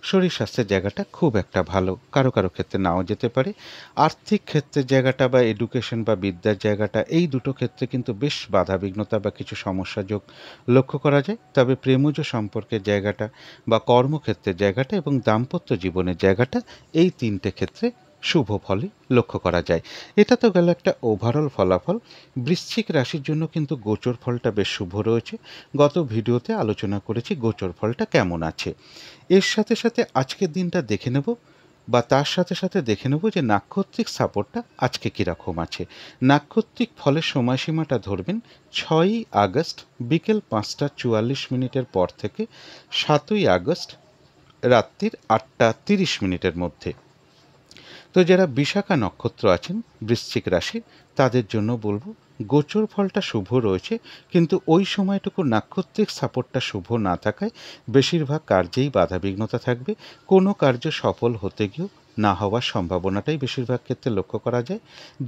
[SPEAKER 1] শরীর স্বাস্থ্যের জায়গাটা খুব একটা ভালো, কারো কারো ক্ষেত্রে নাও যেতে পারে। আর্থিক ক্ষেত্রের জায়গাটা বা এডুকেশন বা বিদ্যার জায়গাটা, এই দুটো ক্ষেত্রে কিন্তু বেশ বাধাবিঘ্নতা বা কিছু সমস্যা যোগ লক্ষ্য করা যায়। তবে প্রেমজ সম্পর্কের জায়গাটা বা কর্মক্ষেত্রের জায়গাটা এবং দাম্পত্য জীবনের জায়গাটা, এই তিনটে ক্ষেত্রে শুভ ফলই লক্ষ্য করা যায়। এটা তো গেল একটা ওভারঅল ফলাফল। বৃশ্চিক রাশির জন্য কিন্তু গোচর ফলটা বেশ শুভ রয়েছে। গত ভিডিওতে আলোচনা করেছি গোচর ফলটা কেমন আছে। এর সাথে সাথে আজকের দিনটা দেখে নেব, বা তার সাথে সাথে দেখে নেব যে নাক্ষত্রিক সাপোর্টটা আজকে কীরকম আছে। নাক্ষত্রিক ফলের সময়সীমাটা ধরবেন 6ই আগস্ট বিকেল 5টা 44 মিনিটের পর থেকে 7ই আগস্ট রাত্রির 8টা 30 মিনিটের মধ্যে। তো যারা বিশাখা নক্ষত্র আছেন বৃশ্চিক রাশি, তাদের জন্য বলবো গোচর ফলটা শুভ রয়েছে, কিন্তু ওই সময়টুকু নাক্ষত্রিক সাপোর্টটা শুভ না থাকায় বেশিরভাগ কার্যেই বাধাবিঘ্নতা থাকবে। কোনো কার্য সফল হতে গিয়েও না হওয়ার সম্ভাবনাটাই বেশিরভাগ ক্ষেত্রে লক্ষ্য করা যায়।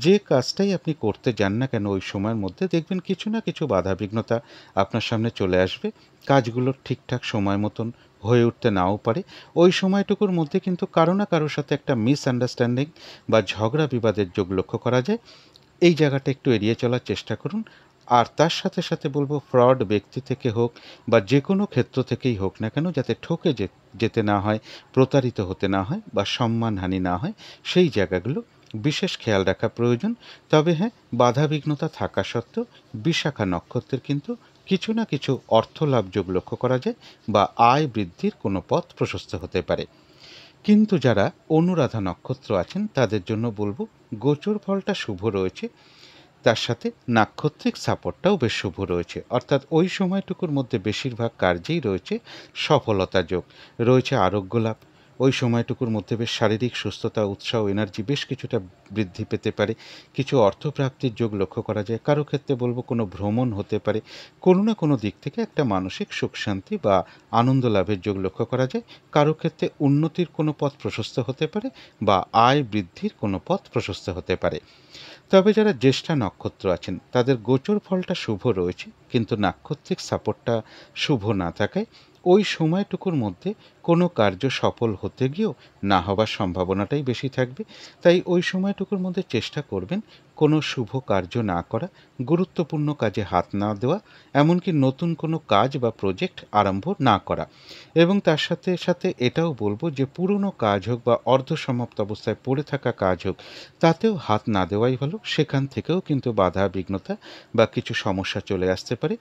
[SPEAKER 1] যে কাজটাই আপনি করতে যান না কেন ওই সময়ের মধ্যে দেখবেন কিছু না কিছু বাধাবিঘ্নতা আপনার সামনে চলে আসবে। কাজগুলো ঠিকঠাক সময় মতন হয়ে উঠতে নাও পারে। ওই সময়টুকুর মধ্যে কিন্তু কারো না কারোর সাথে একটা মিসআন্ডারস্ট্যান্ডিং বা ঝগড়া বিবাদের যোগ লক্ষ্য করা যায়। এই জায়গাটা একটু এড়িয়ে চলার চেষ্টা করুন। আর তার সাথে সাথে বলবো, ফ্রড ব্যক্তি থেকে হোক বা যে কোনো ক্ষেত্র থেকেই হোক না কেন, যাতে যেতে না হয়, প্রতারিত হতে না হয়, বা সম্মানহানি না হয়, সেই জায়গাগুলো বিশেষ খেয়াল রাখা প্রয়োজন। তবে হ্যাঁ, বাধাবিঘ্নতা থাকা সত্ত্বেও বিশাখা নক্ষত্রের কিন্তু কিছু না কিছু অর্থলাভ যোগ লক্ষ্য করা যায় বা আয় বৃদ্ধির কোনো পথ প্রশস্ত হতে পারে। কিন্তু যারা অনুরাধা নক্ষত্র আছেন তাদের জন্য বলবো গোচর ফলটা শুভ রয়েছে, তার সাথে নাক্ষত্রিক সাপোর্টটাও বেশ শুভ রয়েছে। অর্থাৎ ওই সময়টুকুর মধ্যে বেশিরভাগ কার্যেই রয়েছে সফলতা যোগ, রয়েছে আরোগ্য লাভ। ওই সময়টুকুর মধ্যে বেশ শারীরিক সুস্থতা, উৎসাহ, এনার্জি বেশ কিছুটা বৃদ্ধি পেতে পারে। কিছু অর্থপ্রাপ্তির যোগ লক্ষ্য করা যায়। কারো ক্ষেত্রে বলবো কোনো ভ্রমণ হতে পারে। কোনো না কোনো দিক থেকে একটা মানসিক সুখ শান্তি বা আনন্দ লাভের যোগ লক্ষ্য করা যায়। কারো ক্ষেত্রে উন্নতির কোনো পথ প্রশস্ত হতে পারে বা আয় বৃদ্ধির কোনো পথ প্রশস্ত হতে পারে। তবে যারা জ্যেষ্ঠা নক্ষত্র আছেন তাদের গোচর ফলটা শুভ রয়েছে, কিন্তু নাক্ষত্রিক সাপোর্টটা শুভ না থাকায় ওই সময়টুকুর মধ্যে কোনো কার্য সফল হতে গিয়েও না হবার সম্ভাবনাটাই বেশি থাকবে। তাই ওই সময়টুকুর মধ্যে চেষ্টা করবেন কোনো শুভ কার্য না করা, গুরুত্বপূর্ণ কাজে হাত না দেওয়া, এমনকি নতুন কোনো কাজ বা প্রজেক্ট আরম্ভ না করা। এবং তার সাথে সাথে এটাও বলবো যে পুরনো কাজ হোক বা অর্ধসমাপ্ত অবস্থায় পড়ে থাকা কাজ হোক, তাতেও হাত না দেওয়াই ভালো। সেখান থেকেও কিন্তু বাধা বিঘ্নতা বা কিছু সমস্যা চলে আসতে পারে।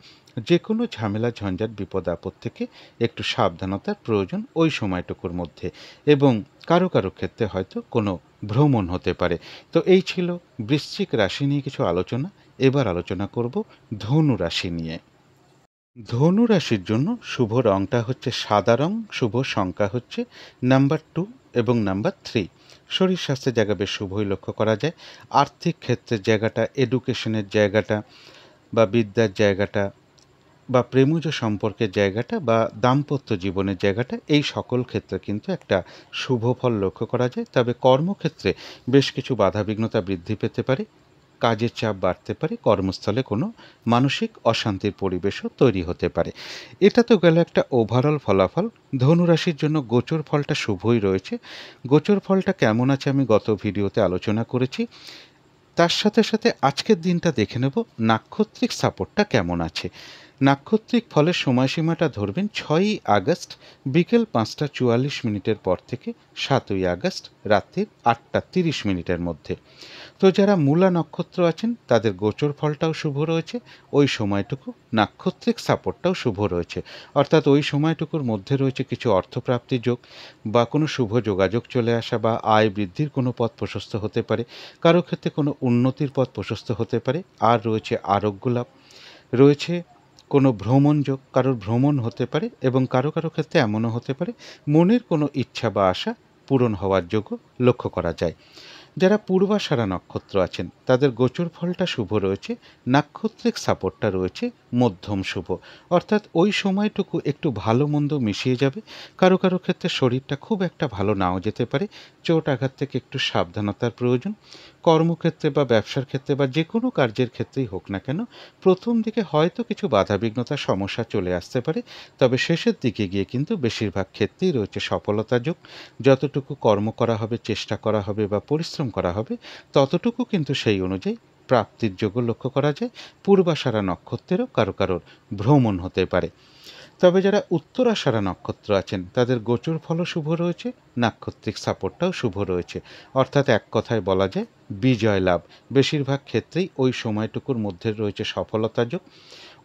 [SPEAKER 1] যে কোনো ঝামেলা, ঝঞ্ঝাট, বিপদ আপদ থেকে একটু সাবধানতার প্রয়োজন ওই সময়টুকুর মধ্যে। এবং কারো কারো ক্ষেত্রে হয়তো কোনো ভ্রমণ হতে পারে। তো এই ছিল বৃশ্চিক রাশি নিয়ে কিছু আলোচনা। এবার আলোচনা করব ধনু রাশি নিয়ে। ধনু রাশির জন্য শুভ রংটা হচ্ছে সাদা রং, শুভ সংখ্যা হচ্ছে নাম্বার 2 এবং নাম্বার 3। শরীর স্বাস্থ্যের জায়গা বেশ শুভই লক্ষ্য করা যায়। আর্থিক ক্ষেত্রের জায়গাটা, এডুকেশনের জায়গাটা বা বিদ্যার জায়গাটা বা প্রেমজ সম্পর্কের জায়গাটা বা দাম্পত্য জীবনের জায়গাটা, এই সকল ক্ষেত্রে কিন্তু একটা শুভ ফল লক্ষ্য করা যায়। তবে কর্মক্ষেত্রে বেশ কিছু বাধাবিঘ্নতা বৃদ্ধি পেতে পারে, কাজের চাপ বাড়তে পারে, কর্মস্থলে কোনো মানসিক অশান্তির পরিবেশও তৈরি হতে পারে। এটা তো গেল একটা ওভারঅল ফলাফল। ধনুরাশির জন্য গোচর ফলটা শুভই রয়েছে। গোচর ফলটা কেমন আছে আমি গত ভিডিওতে আলোচনা করেছি। তার সাথে সাথে আজকের দিনটা দেখে নেব নাক্ষত্রিক সাপোর্টটা কেমন আছে। নাক্ষত্রিক ফলের সময়সীমাটা ধরবেন 6ই আগস্ট বিকেল 5টা 44 মিনিটের পর থেকে 7ই আগস্ট রাত্রির 8টা 30 মিনিটের মধ্যে। তো যারা মূলা নক্ষত্র আছেন তাদের গোচর ফলটাও শুভ রয়েছে। ওই সময়টুকু নাক্ষত্রিক সাপোর্টটাও শুভ রয়েছে। অর্থাৎ ওই সময়টুকুর মধ্যে রয়েছে কিছু অর্থপ্রাপ্তি যোগ বা কোনো শুভ যোগাযোগ চলে আসা বা আয় বৃদ্ধির কোনো পথ প্রশস্ত হতে পারে। কারো ক্ষেত্রে কোনো উন্নতির পথ প্রশস্ত হতে পারে। আর রয়েছে আরোগ্য লাভ, রয়েছে কোনো ভ্রমণ যোগ, কারোর ভ্রমণ হতে পারে এবং কারো কারো ক্ষেত্রে এমনও হতে পারে মনের কোনো ইচ্ছা বা আশা পূরণ হওয়ার যোগও লক্ষ্য করা যায়। যারা পূর্বাষাঢ়া নক্ষত্র আছেন তাদের গোচর ফলটা শুভ রয়েছে। নাক্ষত্রিক সাপোর্টটা রয়েছে মধ্যম শুভ। অর্থাৎ ওই সময়টুকু একটু ভালো মন্দ মিশিয়ে যাবে। কারো কারো ক্ষেত্রে শরীরটা খুব একটা ভালো নাও যেতে পারে। চোট আঘাত থেকে একটু সাবধানতার প্রয়োজন। কর্মক্ষেত্রে বা ব্যবসার ক্ষেত্রে বা যে কোনো কার্যের ক্ষেত্রেই হোক না কেন, প্রথম দিকে হয়তো কিছু বাধাবিঘ্নতার সমস্যা চলে আসতে পারে। তবে শেষের দিকে গিয়ে কিন্তু বেশিরভাগ ক্ষেত্রেই রয়েছে সফলতা যোগ। যতটুকু কর্ম করা হবে, চেষ্টা করা হবে বা পরিশ্রম করা হবে, ততটুকু কিন্তু সেই অনুযায়ী প্রাপ্তির যোগ্য লক্ষ্য করা যায়। পূর্বাষাঢ়া নক্ষত্রেরও কারো কারোর ভ্রমণ হতে পারে। তবে যারা উত্তরাষাঢ়া নক্ষত্র আছেন তাদের গোচর ফলও শুভ রয়েছে, নাক্ষত্রিক সাপোর্টটাও শুভ রয়েছে। অর্থাৎ এক কথায় বলা যায় বিজয় লাভ। বেশিরভাগ ক্ষেত্রেই ওই সময়টুকুর মধ্যে রয়েছে সফলতা যোগ।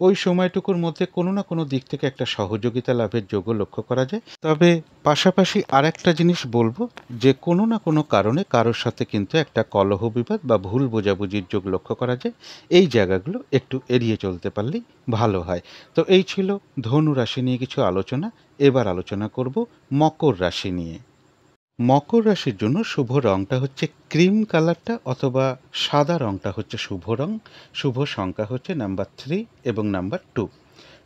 [SPEAKER 1] ওই সময়টুকুর মধ্যে কোনো না কোনো দিক থেকে একটা সহযোগিতা লাভের যোগও লক্ষ্য করা যায়। তবে পাশাপাশি আর একটা জিনিস বলবো যে কোনো না কোনো কারণে কারোর সাথে কিন্তু একটা কলহ বিবাদ বা ভুল বোঝাবুঝির যোগ লক্ষ্য করা যায়। এই জায়গাগুলো একটু এড়িয়ে চলতে পারলেই ভালো হয়। তো এই ছিল ধনু রাশি নিয়ে কিছু আলোচনা। এবার আলোচনা করব মকর রাশি নিয়ে। মকর রাশির জন্য শুভ রংটা হচ্ছে ক্রিম কালারটা অথবা সাদা রংটা হচ্ছে শুভ রং। শুভ সংখ্যা হচ্ছে নাম্বার 3 এবং নাম্বার 2।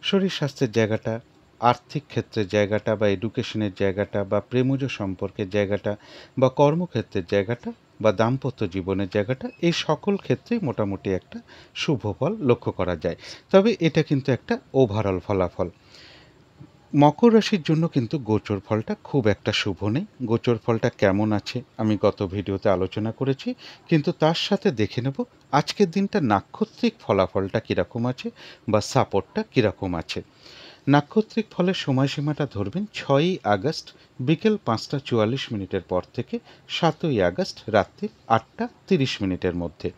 [SPEAKER 1] শরীর স্বাস্থ্যের জায়গাটা, আর্থিক ক্ষেত্রের জায়গাটা বা এডুকেশনের জায়গাটা বা প্রেমজ সম্পর্কের জায়গাটা বা কর্মক্ষেত্রের জায়গাটা বা দাম্পত্য জীবনের জায়গাটা, এই সকল ক্ষেত্রেই মোটামুটি একটা শুভ ফল লক্ষ্য করা যায়। তবে এটা কিন্তু একটা ওভারঅল ফলাফল। মকর রাশির জন্য কিন্তু গোচর ফলটা খুব একটা শুভ নেই। গোচর ফলটা কেমন আছে আমি গত ভিডিওতে আলোচনা করেছি, কিন্তু তার সাথে দেখে নেব আজকের দিনটা নাক্ষত্রিক ফলাফলটা কীরকম আছে বা সাপোর্টটা কীরকম আছে। নাক্ষত্রিক ফলের সময়সীমাটা ধরবেন 6ই আগস্ট বিকেল 5:44 পর থেকে 7ই আগস্ট রাত্রি 8:30 মধ্যে।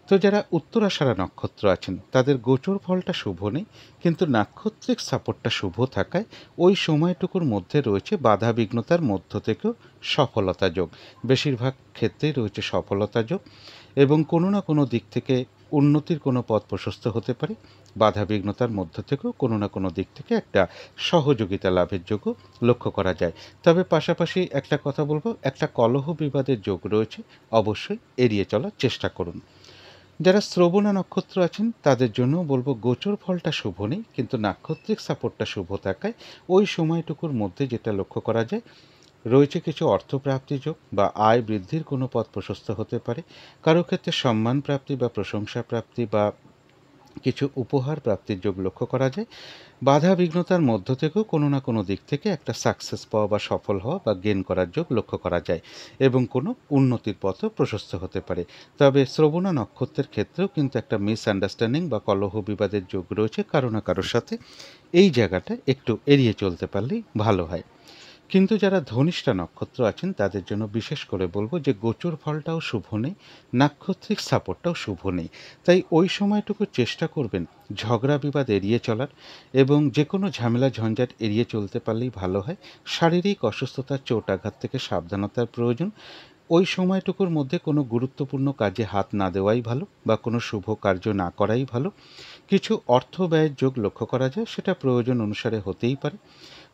[SPEAKER 1] তো যারা উত্তরাষাঢ়া নক্ষত্র আছেন তাদের গোচর ফলটা শুভ নেই, কিন্তু নাক্ষত্রিক সাপোর্টটা শুভ থাকায় ওই সময়টুকুর মধ্যে রয়েছে বাধা বিঘ্নতার মধ্য থেকেও সফলতা যোগ। বেশিরভাগ ক্ষেত্রেই রয়েছে সফলতা যোগ এবং কোনো না কোনো দিক থেকে উন্নতির কোনো পথ প্রশস্ত হতে পারে। বাধা বিঘ্নতার মধ্য থেকেও কোনো না কোনো দিক থেকে একটা সহযোগিতা লাভের যোগও লক্ষ্য করা যায়। তবে পাশাপাশি একটা কথা বলবো, একটা কলহ বিবাদের যোগ রয়েছে, অবশ্যই এড়িয়ে চলার চেষ্টা করুন। যারা শ্রবণা নক্ষত্র আছেন তাদের জন্য বলবো গোচর ফলটা শুভ নেই, কিন্তু নাক্ষত্রিক সাপোর্টটা শুভ থাকায় ওই সময়টুকুর মধ্যে যেটা লক্ষ্য করা যায় রয়েছে কিছু অর্থপ্রাপ্তি যোগ বা আয় বৃদ্ধির কোনো পথ প্রশস্ত হতে পারে। কারো ক্ষেত্রে সম্মান প্রাপ্তি বা প্রশংসা প্রাপ্তি বা কিছু উপহার প্রাপ্তির যোগ লক্ষ্য করা যায়। বাধা বিঘ্নতার মধ্য থেকেও কোনো না কোনো দিক থেকে একটা সাকসেস পাওয়া বা সফল হওয়া বা গেন করার যোগ লক্ষ্য করা যায় এবং কোনো উন্নতির পথও প্রশস্ত হতে পারে। তবে শ্রবণা নক্ষত্রের ক্ষেত্রেও কিন্তু একটা মিসআন্ডারস্ট্যান্ডিং বা কলহ বিবাদের যোগ রয়েছে কারো না কারোর সাথে। এই জায়গাটা একটু এড়িয়ে চলতে পারলেই ভালো হয়। কিন্তু যারা ধনিষ্ঠা নক্ষত্র আছেন তাদের জন্য বিশেষ করে বলবো যে গোচর ফলটাও শুভ নেই, নাক্ষত্রিক সাপোর্টটাও শুভ নেই। তাই ওই সময়টুকু চেষ্টা করবেন ঝগড়া বিবাদ এড়িয়ে চলার এবং যে কোনো ঝামেলা ঝঞ্ঝাট এড়িয়ে চলতে পারলেই ভালো হয়। শারীরিক অসুস্থতার চোট আঘাত থেকে সাবধানতার প্রয়োজন। ওই সময়টুকুর মধ্যে কোনো গুরুত্বপূর্ণ কাজে হাত না দেওয়াই ভালো বা কোনো শুভ কার্য না করাই ভালো। কিছু অর্থ ব্যয়ের যোগ লক্ষ্য করা যায়, সেটা প্রয়োজন অনুসারে হতেই পারে।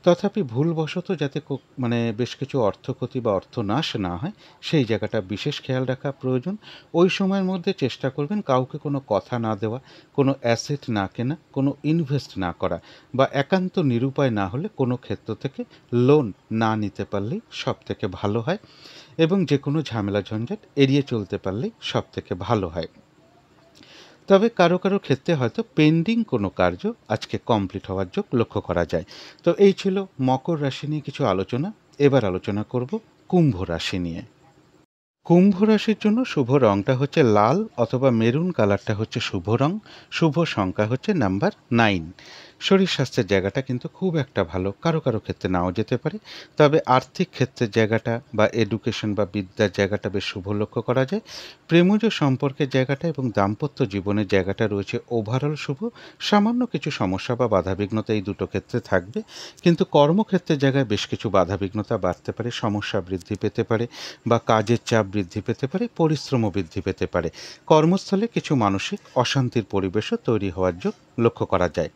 [SPEAKER 1] তথাপি ভুলবশত যাতে বেশ কিছু অর্থক্ষতি বা অর্থনাশ না হয় সেই জায়গাটা বিশেষ খেয়াল রাখা প্রয়োজন। ওই সময়ের মধ্যে চেষ্টা করবেন কাউকে কোনো কথা না দেওয়া, কোনো অ্যাসেট না কেনা, কোনো ইনভেস্ট না করা বা একান্ত নিরুপায় না হলে কোনো ক্ষেত্র থেকে লোন না নিতে পারলেই সব থেকে ভালো হয় এবং যে কোনো ঝামেলা ঝঞ্ঝাট এড়িয়ে চলতে পারলেই সব থেকে ভালো হয়। তবে কারো কারো ক্ষেত্রে হয়তো পেন্ডিং কোনো কার্য আজকে কমপ্লিট হওয়ার যোগ লক্ষ্য করা যায়। তো এই ছিল মকর রাশি নিয়ে কিছু আলোচনা। এবার আলোচনা করব কুম্ভ রাশি নিয়ে। কুম্ভ রাশির জন্য শুভ রংটা হচ্ছে লাল অথবা মেরুন কালারটা হচ্ছে শুভ রং। শুভ সংখ্যা হচ্ছে নাম্বার 9। শরীর স্বাস্থ্যের জায়গাটা কিন্তু খুব একটা ভালো, কারো কারো ক্ষেত্রে নাও যেতে পারে। তবে আর্থিক ক্ষেত্রের জায়গাটা বা এডুকেশন বা বিদ্যার জায়গাটা বেশ শুভ লক্ষ্য করা যায়। প্রেমজ সম্পর্কের জায়গাটা এবং দাম্পত্য জীবনের জায়গাটা রয়েছে ওভারঅল শুভ। সামান্য কিছু সমস্যা বা বাধাবিঘ্নতা এই দুটো ক্ষেত্রে থাকবে, কিন্তু কর্মক্ষেত্রের জায়গায় বেশ কিছু বাধাবিঘ্নতা বাড়তে পারে, সমস্যা বৃদ্ধি পেতে পারে বা কাজের চাপ বৃদ্ধি পেতে পারে, পরিশ্রমও বৃদ্ধি পেতে পারে। কর্মস্থলে কিছু মানসিক অশান্তির পরিবেশও তৈরি হওয়ার যোগ লক্ষ্য করা যায়।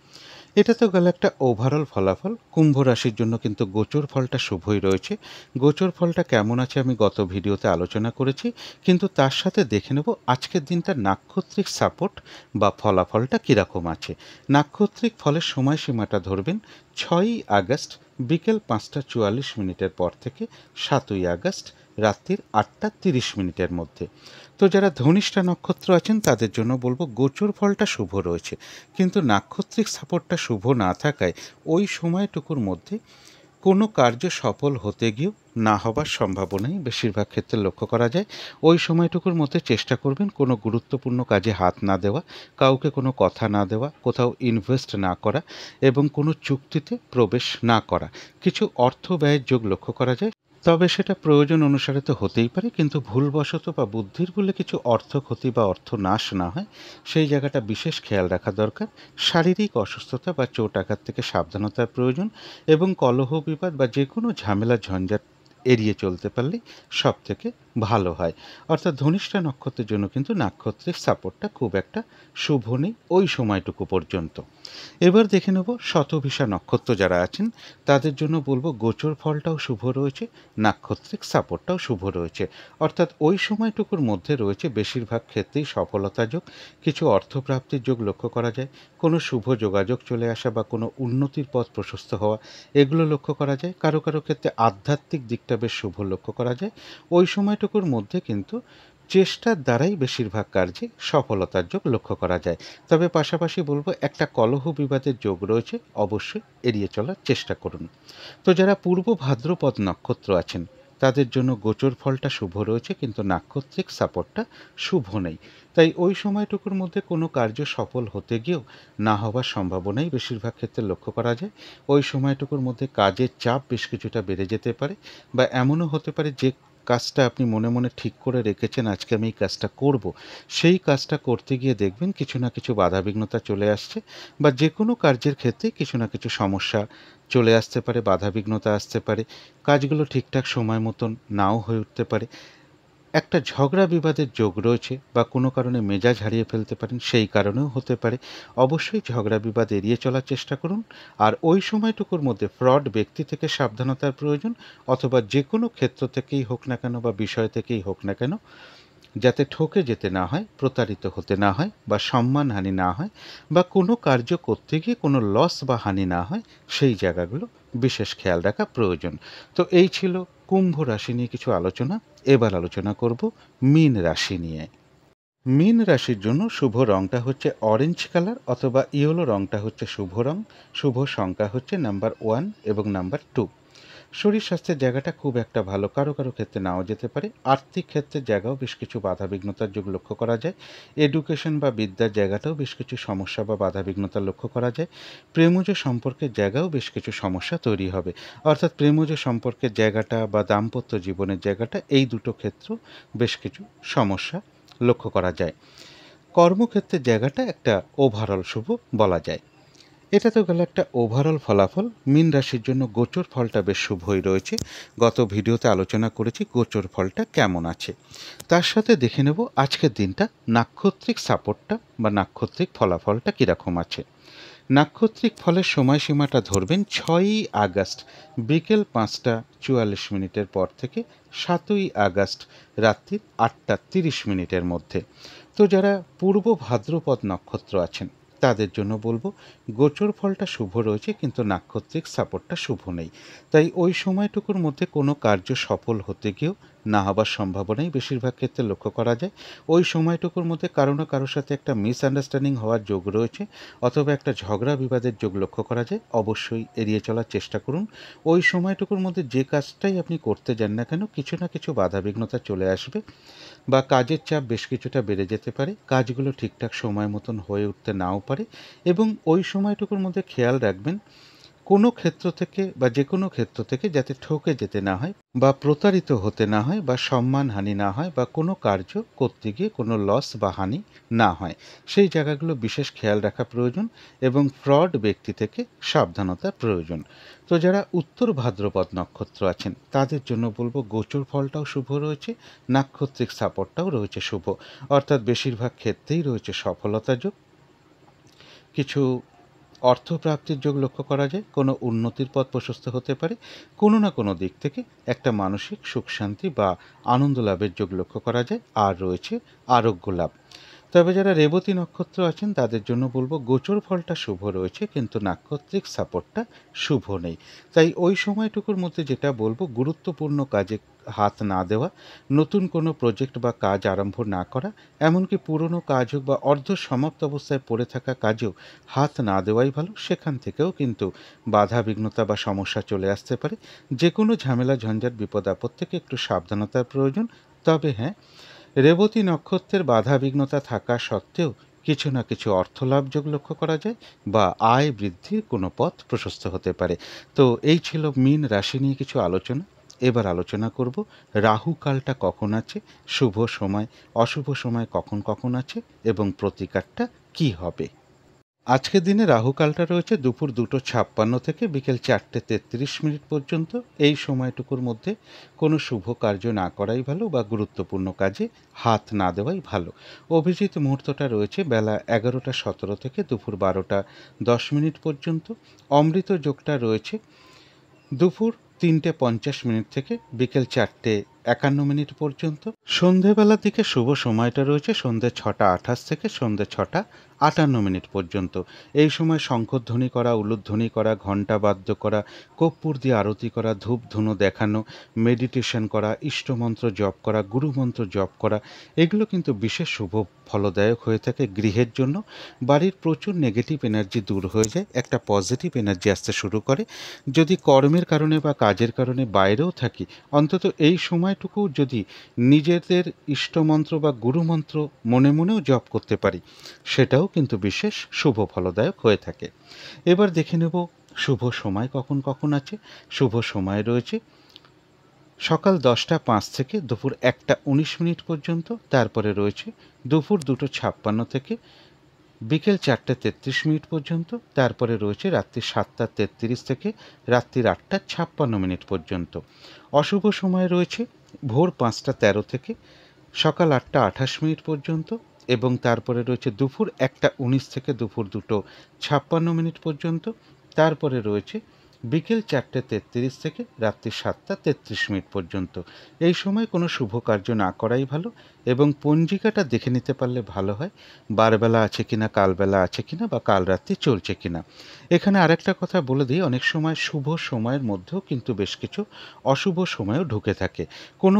[SPEAKER 1] এটা তো গেল একটা ওভারঅল ফলাফল। কুম্ভ রাশির জন্য কিন্তু গোচর ফলটা শুভই রয়েছে। গোচর ফলটা কেমন আছে আমি গত ভিডিওতে আলোচনা করেছি, কিন্তু তার সাথে দেখে নেব আজকের দিনটা নাক্ষত্রিক সাপোর্ট বা ফলাফলটা কীরকম আছে। নাক্ষত্রিক ফলের সময়সীমাটা ধরবেন 6ই আগস্ট বিকেল 5:44 পর থেকে 7ই আগস্ট রাত্রির 8:30 মধ্যে। তো যারা ধনিষ্ঠা নক্ষত্র আছেন তাদের জন্য বলবো গোচর ফলটা শুভ রয়েছে, কিন্তু নাক্ষত্রিক সাপোর্টটা শুভ না থাকায় ওই সময়টুকুর মধ্যে কোনো কার্য সফল হতে গিয়েও না হবার সম্ভাবনাই বেশিরভাগ ক্ষেত্রে লক্ষ্য করা যায়। ওই সময়টুকুর মধ্যে চেষ্টা করবেন কোনো গুরুত্বপূর্ণ কাজে হাত না দেওয়া, কাউকে কোনো কথা না দেওয়া, কোথাও ইনভেস্ট না করা এবং কোনো চুক্তিতে প্রবেশ না করা। কিছু অর্থ ব্যয়ের যোগ লক্ষ্য করা যায়, তবে সেটা প্রয়োজন অনুসারে তো হতেই পারে, কিন্তু ভুলবশত বা বুদ্ধির বলে কিছু অর্থ ক্ষতি বা অর্থ নাশ না হয় সেই জায়গাটা বিশেষ খেয়াল রাখা দরকার। শারীরিক অসুস্থতা বা চোট আঘাত থেকে সাবধানতার প্রয়োজন এবং কলহ বিবাদ বা যে কোনো ঝামেলা ঝঞ্ঝাট এড়িয়ে চলতে পারলেই সব থেকে ভালো হয়। অর্থাৎ ধনিষ্ঠা নক্ষত্রের জন্য কিন্তু নাক্ষত্রিক সাপোর্টটা খুব একটা শুভ নেই ওই সময়টুকু পর্যন্ত। এবার দেখে নেব শতভিষা নক্ষত্র যারা আছেন তাদের জন্য বলবো গোচর ফলটাও শুভ রয়েছে, নাক্ষত্রিক সাপোর্টটাও শুভ রয়েছে। অর্থাৎ ওই সময়টুকুর মধ্যে রয়েছে বেশিরভাগ ক্ষেত্রেই সফলতা যোগ, কিছু অর্থপ্রাপ্তির যোগ লক্ষ্য করা যায়, কোনো শুভ যোগাযোগ চলে আসা বা কোনো উন্নতির পথ প্রশস্ত হওয়া এগুলো লক্ষ্য করা যায়। কারো কারো ক্ষেত্রে আধ্যাত্মিক দিকটা বেশ শুভ লক্ষ্য করা যায়। ওই সময়টুকুর মধ্যে কিন্তু চেষ্টার দ্বারাই বেশিরভাগ কার্যে সফলতার যোগ লক্ষ্য করা যায়। তবে পাশাপাশি বলবো একটা কলহ বিবাদের যোগ রয়েছে, অবশ্যই এড়িয়ে চলার চেষ্টা করুন। তো যারা পূর্ব ভাদ্রপদ নক্ষত্র আছেন তাদের জন্য গোচর ফলটা শুভ রয়েছে, কিন্তু নাক্ষত্রিক সাপোর্টটা শুভ নেই। তাই ওই সময়টুকুর মধ্যে কোনো কার্য সফল হতে গিয়েও না হওয়ার সম্ভাবনাই বেশিরভাগ ক্ষেত্রে লক্ষ্য করা যায়। ওই সময়টুকুর মধ্যে কাজের চাপ বেশ কিছুটা বেড়ে যেতে পারে, বা এমনও হতে পারে যে কাজটা আপনি মনে মনে ঠিক করে রেখেছেন আজকে আমি এই কাজটা করব, সেই কাজটা করতে গিয়ে দেখবেন কিছু না কিছু বাধাবিঘ্নতা চলে আসছে, বা যে কোনো কার্যের ক্ষেত্রে কিছু না কিছু সমস্যা চলে আসতে পারে, বাধাবিঘ্নতা আসতে পারে, কাজগুলো ঠিকঠাক সময় মতন নাও হয়ে উঠতে পারে। একটা ঝগড়া বিবাদের যোগ রয়েছে, বা কোনো কারণে মেজাজ হারিয়ে ফেলতে পারেন, সেই কারণেও হতে পারে। অবশ্যই ঝগড়া বিবাদ এড়িয়ে চলার চেষ্টা করুন। আর ওই সময়টুকুর মধ্যে ফ্রড ব্যক্তি থেকে সাবধানতার প্রয়োজন, অথবা যে কোনো ক্ষেত্র থেকেই হোক না কেন বা বিষয় থেকেই হোক না কেন, যাতে ঠকে যেতে না হয়, প্রতারিত হতে না হয়, বা সম্মানহানি না হয়, বা কোনো কার্য করতে গিয়ে কোনো লস বা হানি না হয়, সেই জায়গাগুলো বিশেষ খেয়াল রাখা প্রয়োজন। তো এই ছিল কুম্ভ রাশি নিয়ে কিছু আলোচনা। এবার আলোচনা করব মীন রাশি নিয়ে। মীন রাশির জন্য শুভ রংটা হচ্ছে অরেঞ্জ কালার, অথবা ইয়েলো রংটা হচ্ছে শুভ রং। শুভ সংখ্যা হচ্ছে নাম্বার 1 এবং নাম্বার 2। শরীর স্বাস্থ্যের জায়গাটা খুব একটা ভালো, কারো কারো ক্ষেত্রে নাও যেতে পারে। আর্থিক ক্ষেত্রের জায়গাও বেশ কিছু বাধাবিঘ্নতার যোগ লক্ষ্য করা যায়। এডুকেশন বা বিদ্যার জায়গাটাও বেশ কিছু সমস্যা বা বাধাবিঘ্নতা লক্ষ্য করা যায়। প্রেমজ সম্পর্কের জায়গাও বেশ কিছু সমস্যা তৈরি হবে, অর্থাৎ প্রেমজ সম্পর্কের জায়গাটা বা দাম্পত্য জীবনের জায়গাটা, এই দুটো ক্ষেত্র বেশ কিছু সমস্যা লক্ষ্য করা যায়। কর্মক্ষেত্রের জায়গাটা একটা ওভারঅল শুভ বলা যায়। এটা তো গেল একটা ওভারঅল ফলাফল। মীন রাশির জন্য গোচর ফলটা বেশ শুভই রয়েছে। গত ভিডিওতে আলোচনা করেছি গোচর ফলটা কেমন আছে। তার সাথে দেখে নেব আজকের দিনটা নাক্ষত্রিক সাপোর্টটা বা নাক্ষত্রিক ফলাফলটা কীরকম আছে। নাক্ষত্রিক ফলের সময়সীমাটা ধরবেন 6ই আগস্ট বিকেল 5টা 44 পর থেকে 7ই আগস্ট রাত্রি 8টা 30 মধ্যে। তো যারা পূর্ব ভাদ্রপদ নক্ষত্র আছেন তাদের জন্য বলবো গোচর ফলটা শুভ রয়েছে, কিন্তু নাক্ষত্রিক সাপোর্টটা শুভ নেই। তাই ওই সময়টুকুর মধ্যে কোনো কার্য সফল হতে গিয়েও না হবার সম্ভাবনাই বেশিরভাগ ক্ষেত্রে লক্ষ্য করা যায়। ওই সময়টুকুর মধ্যে কারো না কারোর সাথে একটা মিসআন্ডারস্ট্যান্ডিং হওয়ার যোগ রয়েছে, অথবা একটা ঝগড়া বিবাদের যোগ লক্ষ্য করা যায়। অবশ্যই এড়িয়ে চলার চেষ্টা করুন। ওই সময়টুকুর মধ্যে যে কাজটাই আপনি করতে যান না কেন, কিছু না কিছু বাধাবিঘ্নতা চলে আসবে, বা কাজের চাপ বেশ কিছুটা বেড়ে যেতে পারে, কাজগুলো ঠিকঠাক সময় মতন হয়ে উঠতে নাও পারে। এবং ওই সময়টুকুর মধ্যে খেয়াল রাখবেন কোনো ক্ষেত্র থেকে বা যে কোনো ক্ষেত্র থেকে যাতে ঠকে যেতে না হয়, বা প্রতারিত হতে না হয়, বা সম্মানহানি না হয়, বা কোনো কার্য করতে গিয়ে কোনো লস বা হানি না হয়, সেই জায়গাগুলো বিশেষ খেয়াল রাখা প্রয়োজন। এবং ফ্রড ব্যক্তি থেকে সাবধানতা প্রয়োজন। তো যারা উত্তর ভাদ্রপদ নক্ষত্র আছেন তাদের জন্য বলবো গোচর ফলটাও শুভ রয়েছে, নাক্ষত্রিক সাপোর্টটাও রয়েছে শুভ, অর্থাৎ বেশিরভাগ ক্ষেত্রেই রয়েছে সফলতা যোগ। কিছু অর্থপ্রাপ্তির যোগ লক্ষ্য করা যায়, কোনো উন্নতির পথ প্রশস্ত হতে পারে, কোনো না কোনো দিক থেকে একটা মানসিক সুখ শান্তি বা আনন্দ লাভের যোগ লক্ষ্য করা যায়, আর রয়েছে আরোগ্য লাভ। তবে যারা রেবতী নক্ষত্র আছেন তাদের জন্য বলবো গোচর ফলটা শুভ রয়েছে, কিন্তু নাক্ষত্রিক সাপোর্টটা শুভ নেই। তাই ওই সময়টুকুর মধ্যে যেটা বলবো, গুরুত্বপূর্ণ কাজে হাত না দেওয়া, নতুন কোনো প্রজেক্ট বা কাজ আরম্ভ না করা, এমনকি পুরনো কাজ হোক বা অর্ধ সমাপ্ত অবস্থায় পড়ে থাকা কাজেও হাত না দেওয়াই ভালো। সেখান থেকেও কিন্তু বাধা বিঘ্নতা বা সমস্যা চলে আসতে পারে। যে কোনো ঝামেলা ঝঞ্ঝাট বিপদ আপদ থেকে একটু সাবধানতার প্রয়োজন। তবে হ্যাঁ, রেবতী নক্ষত্রের বাধা বিঘ্নতা থাকা সত্ত্বেও কিছু না কিছু অর্থলাভ যোগ লক্ষ্য করা যায়, বা আয় বৃদ্ধির কোনো পথ প্রশস্ত হতে পারে। তো এই ছিল মীন রাশি নিয়ে কিছু আলোচনা। এবার আলোচনা করব রাহু কালটা কখন আছে, শুভ সময় অশুভ সময় কখন কখন আছে, এবং প্রতিকারটা কি হবে। আজকের দিনে রাহুকালটা রয়েছে দুপুর 2:56 থেকে বিকেল 4:33 পর্যন্ত। এই সময়টুকুর মধ্যে কোনো শুভ কার্য না করাই ভালো, বা গুরুত্বপূর্ণ কাজে হাত না দেওয়াই ভালো। অভিজিৎ মুহূর্তটা রয়েছে বেলা 11:17 থেকে দুপুর 12:10 পর্যন্ত। অমৃত যোগটা রয়েছে দুপুর 3:50 থেকে বিকেল 51 পর্যন্ত। সন্ধেবেলার দিকে শুভ সময়টা রয়েছে সন্ধে 6টা 28 থেকে সন্ধে 6টা 58 পর্যন্ত। এই সময় শঙ্খধ্বনি করা, উলুধ্বনি করা, ঘণ্টা বাদ্য করা, কর্পূর দিয়ে আরতি করা, ধূপ ধুনো দেখানো, মেডিটেশন করা, ইষ্টমন্ত্র জপ করা, গুরুমন্ত্র জপ করা, এগুলো কিন্তু বিশেষ শুভ ফলদায়ক হয়ে থাকে গৃহের জন্য। বাড়ির প্রচুর নেগেটিভ এনার্জি দূর হয়ে যায়, একটা পজিটিভ এনার্জি আসতে শুরু করে। যদি কর্মের কারণে বা কাজের কারণে বাইরেও থাকি, অন্তত এই সময়টুকু যদি নিজেদের ইষ্টমন্ত্র বা গুরুমন্ত্র মনে মনেও জপ করতে পারি, সেটাও কিন্তু বিশেষ শুভ ফলদায়ক হয়ে থাকে। এবার দেখে নেব শুভ সময় কখন কখন আছে। শুভ সময় রয়েছে সকাল 10টা 05 থেকে দুপুর 1টা 19 পর্যন্ত। তারপরে রয়েছে দুপুর 2টা 56 থেকে বিকেল 4টা 33 পর্যন্ত। তারপরে রয়েছে রাত্রি 7টা 33 থেকে রাত্রির 8টা 56 পর্যন্ত। অশুভ সময় রয়েছে ভোর 5টা 13 থেকে সকাল 8টা 28 পর্যন্ত, এবং তারপরে রয়েছে দুপুর 1টা 19 থেকে দুপুর 2টো 56 পর্যন্ত। তারপরে রয়েছে বিকেল 4টা 33 থেকে রাত্রি 7টা 33 পর্যন্ত। এই সময় কোনো শুভ কার্য না করাই ভালো, এবং পঞ্জিকাটা দেখে নিতে পারলে ভালো হয়, বারবেলা আছে কিনা, কালবেলা আছে কিনা, বা কাল রাত্রি চলছে কিনা। এখানে আরেকটা কথা বলে দিই, অনেক সময় শুভ সময়ের মধ্যেও কিন্তু বেশ কিছু অশুভ সময়ও ঢুকে থাকে।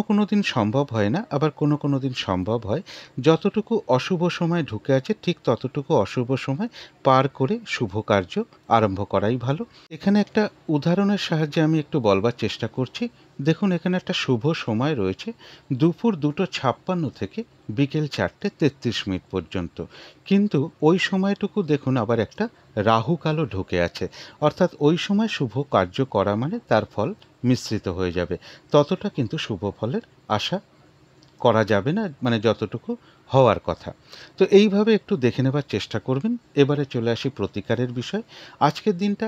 [SPEAKER 1] কোনো দিন সম্ভব হয় না, আবার কোনো দিন সম্ভব হয়। যতটুকু অশুভ সময় ঢুকে আছে ঠিক ততটুকু অশুভ সময় পার করে শুভ কার্য আরম্ভ করাই ভালো। এখানে একটা উদাহরণের সাহায্যে আমি একটু বলবার চেষ্টা করছি। দেখুন, এখানে একটা শুভ সময় রয়েছে দুপুর 2টো 56 থেকে বিকেল 4টে 33 পর্যন্ত, কিন্তু ওই সময়টুকু দেখুন আবার একটা রাহু কালও ঢুকে আছে। অর্থাৎ ওই সময় শুভ কার্য করা মানে তার ফল মিশ্রিত হয়ে যাবে, ততটা কিন্তু শুভ ফলের আশা করা যাবে না, মানে যতটুকু হওয়ার কথা। তো এইভাবে একটু দেখে নেবার চেষ্টা করবেন। এবারে চলে আসি প্রতিকারের বিষয়। আজকের দিনটা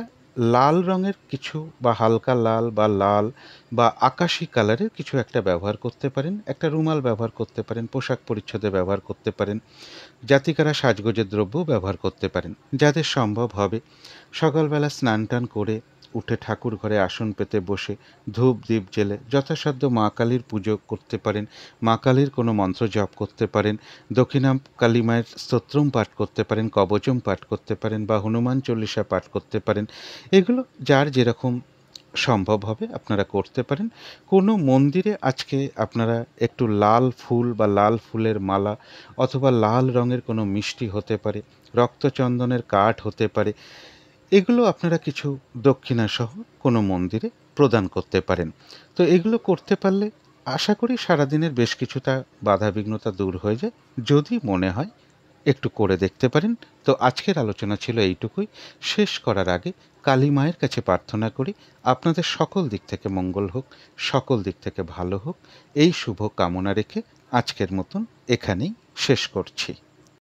[SPEAKER 1] লাল রঙের কিছু, বা হালকা লাল বা লাল বা আকাশি কালারের কিছু একটা ব্যবহার করতে পারেন। একটা রুমাল ব্যবহার করতে পারেন, পোশাক পরিচ্ছদে ব্যবহার করতে পারেন, জাতিকারা সাজগোজের দ্রব্য ব্যবহার করতে পারেন। যাদের সম্ভব হবে সকালবেলা স্নান টান করে উঠে ঠাকুর ঘরে আসন পেতে বসে ধূপ দ্বীপ জেলে যথাসাধ্য মা কালীর পুজো করতে পারেন, মা কালীর কোনো মন্ত্র জপ করতে পারেন, দক্ষিণা কালী মায়ের স্তোত্রম পাঠ করতে পারেন, কবচম পাঠ করতে পারেন, বা হনুমান চল্লিশা পাঠ করতে পারেন। এগুলো যার যেরকম সম্ভব হবে আপনারা করতে পারেন। কোনো মন্দিরে আজকে আপনারা একটু লাল ফুল বা লাল ফুলের মালা, অথবা লাল রঙের কোনো মিষ্টি হতে পারে, রক্তচন্দনের কাঠ হতে পারে, এগুলো আপনারা কিছু দক্ষিণাসহ কোনো মন্দিরে প্রদান করতে পারেন। তো এগুলো করতে পারলে আশা করি সারাদিনের বেশ কিছুটা বাধাবিঘ্নতা দূর হয়ে যায়। যদি মনে হয় একটু করে দেখতে পারেন। তো আজকের আলোচনা ছিল এইটুকুই। শেষ করার আগে কালী মায়ের কাছে প্রার্থনা করি আপনাদের সকল দিক থেকে মঙ্গল হোক, সকল দিক থেকে ভালো হোক, এই শুভ কামনা রেখে আজকের মতন এখানেই শেষ করছি।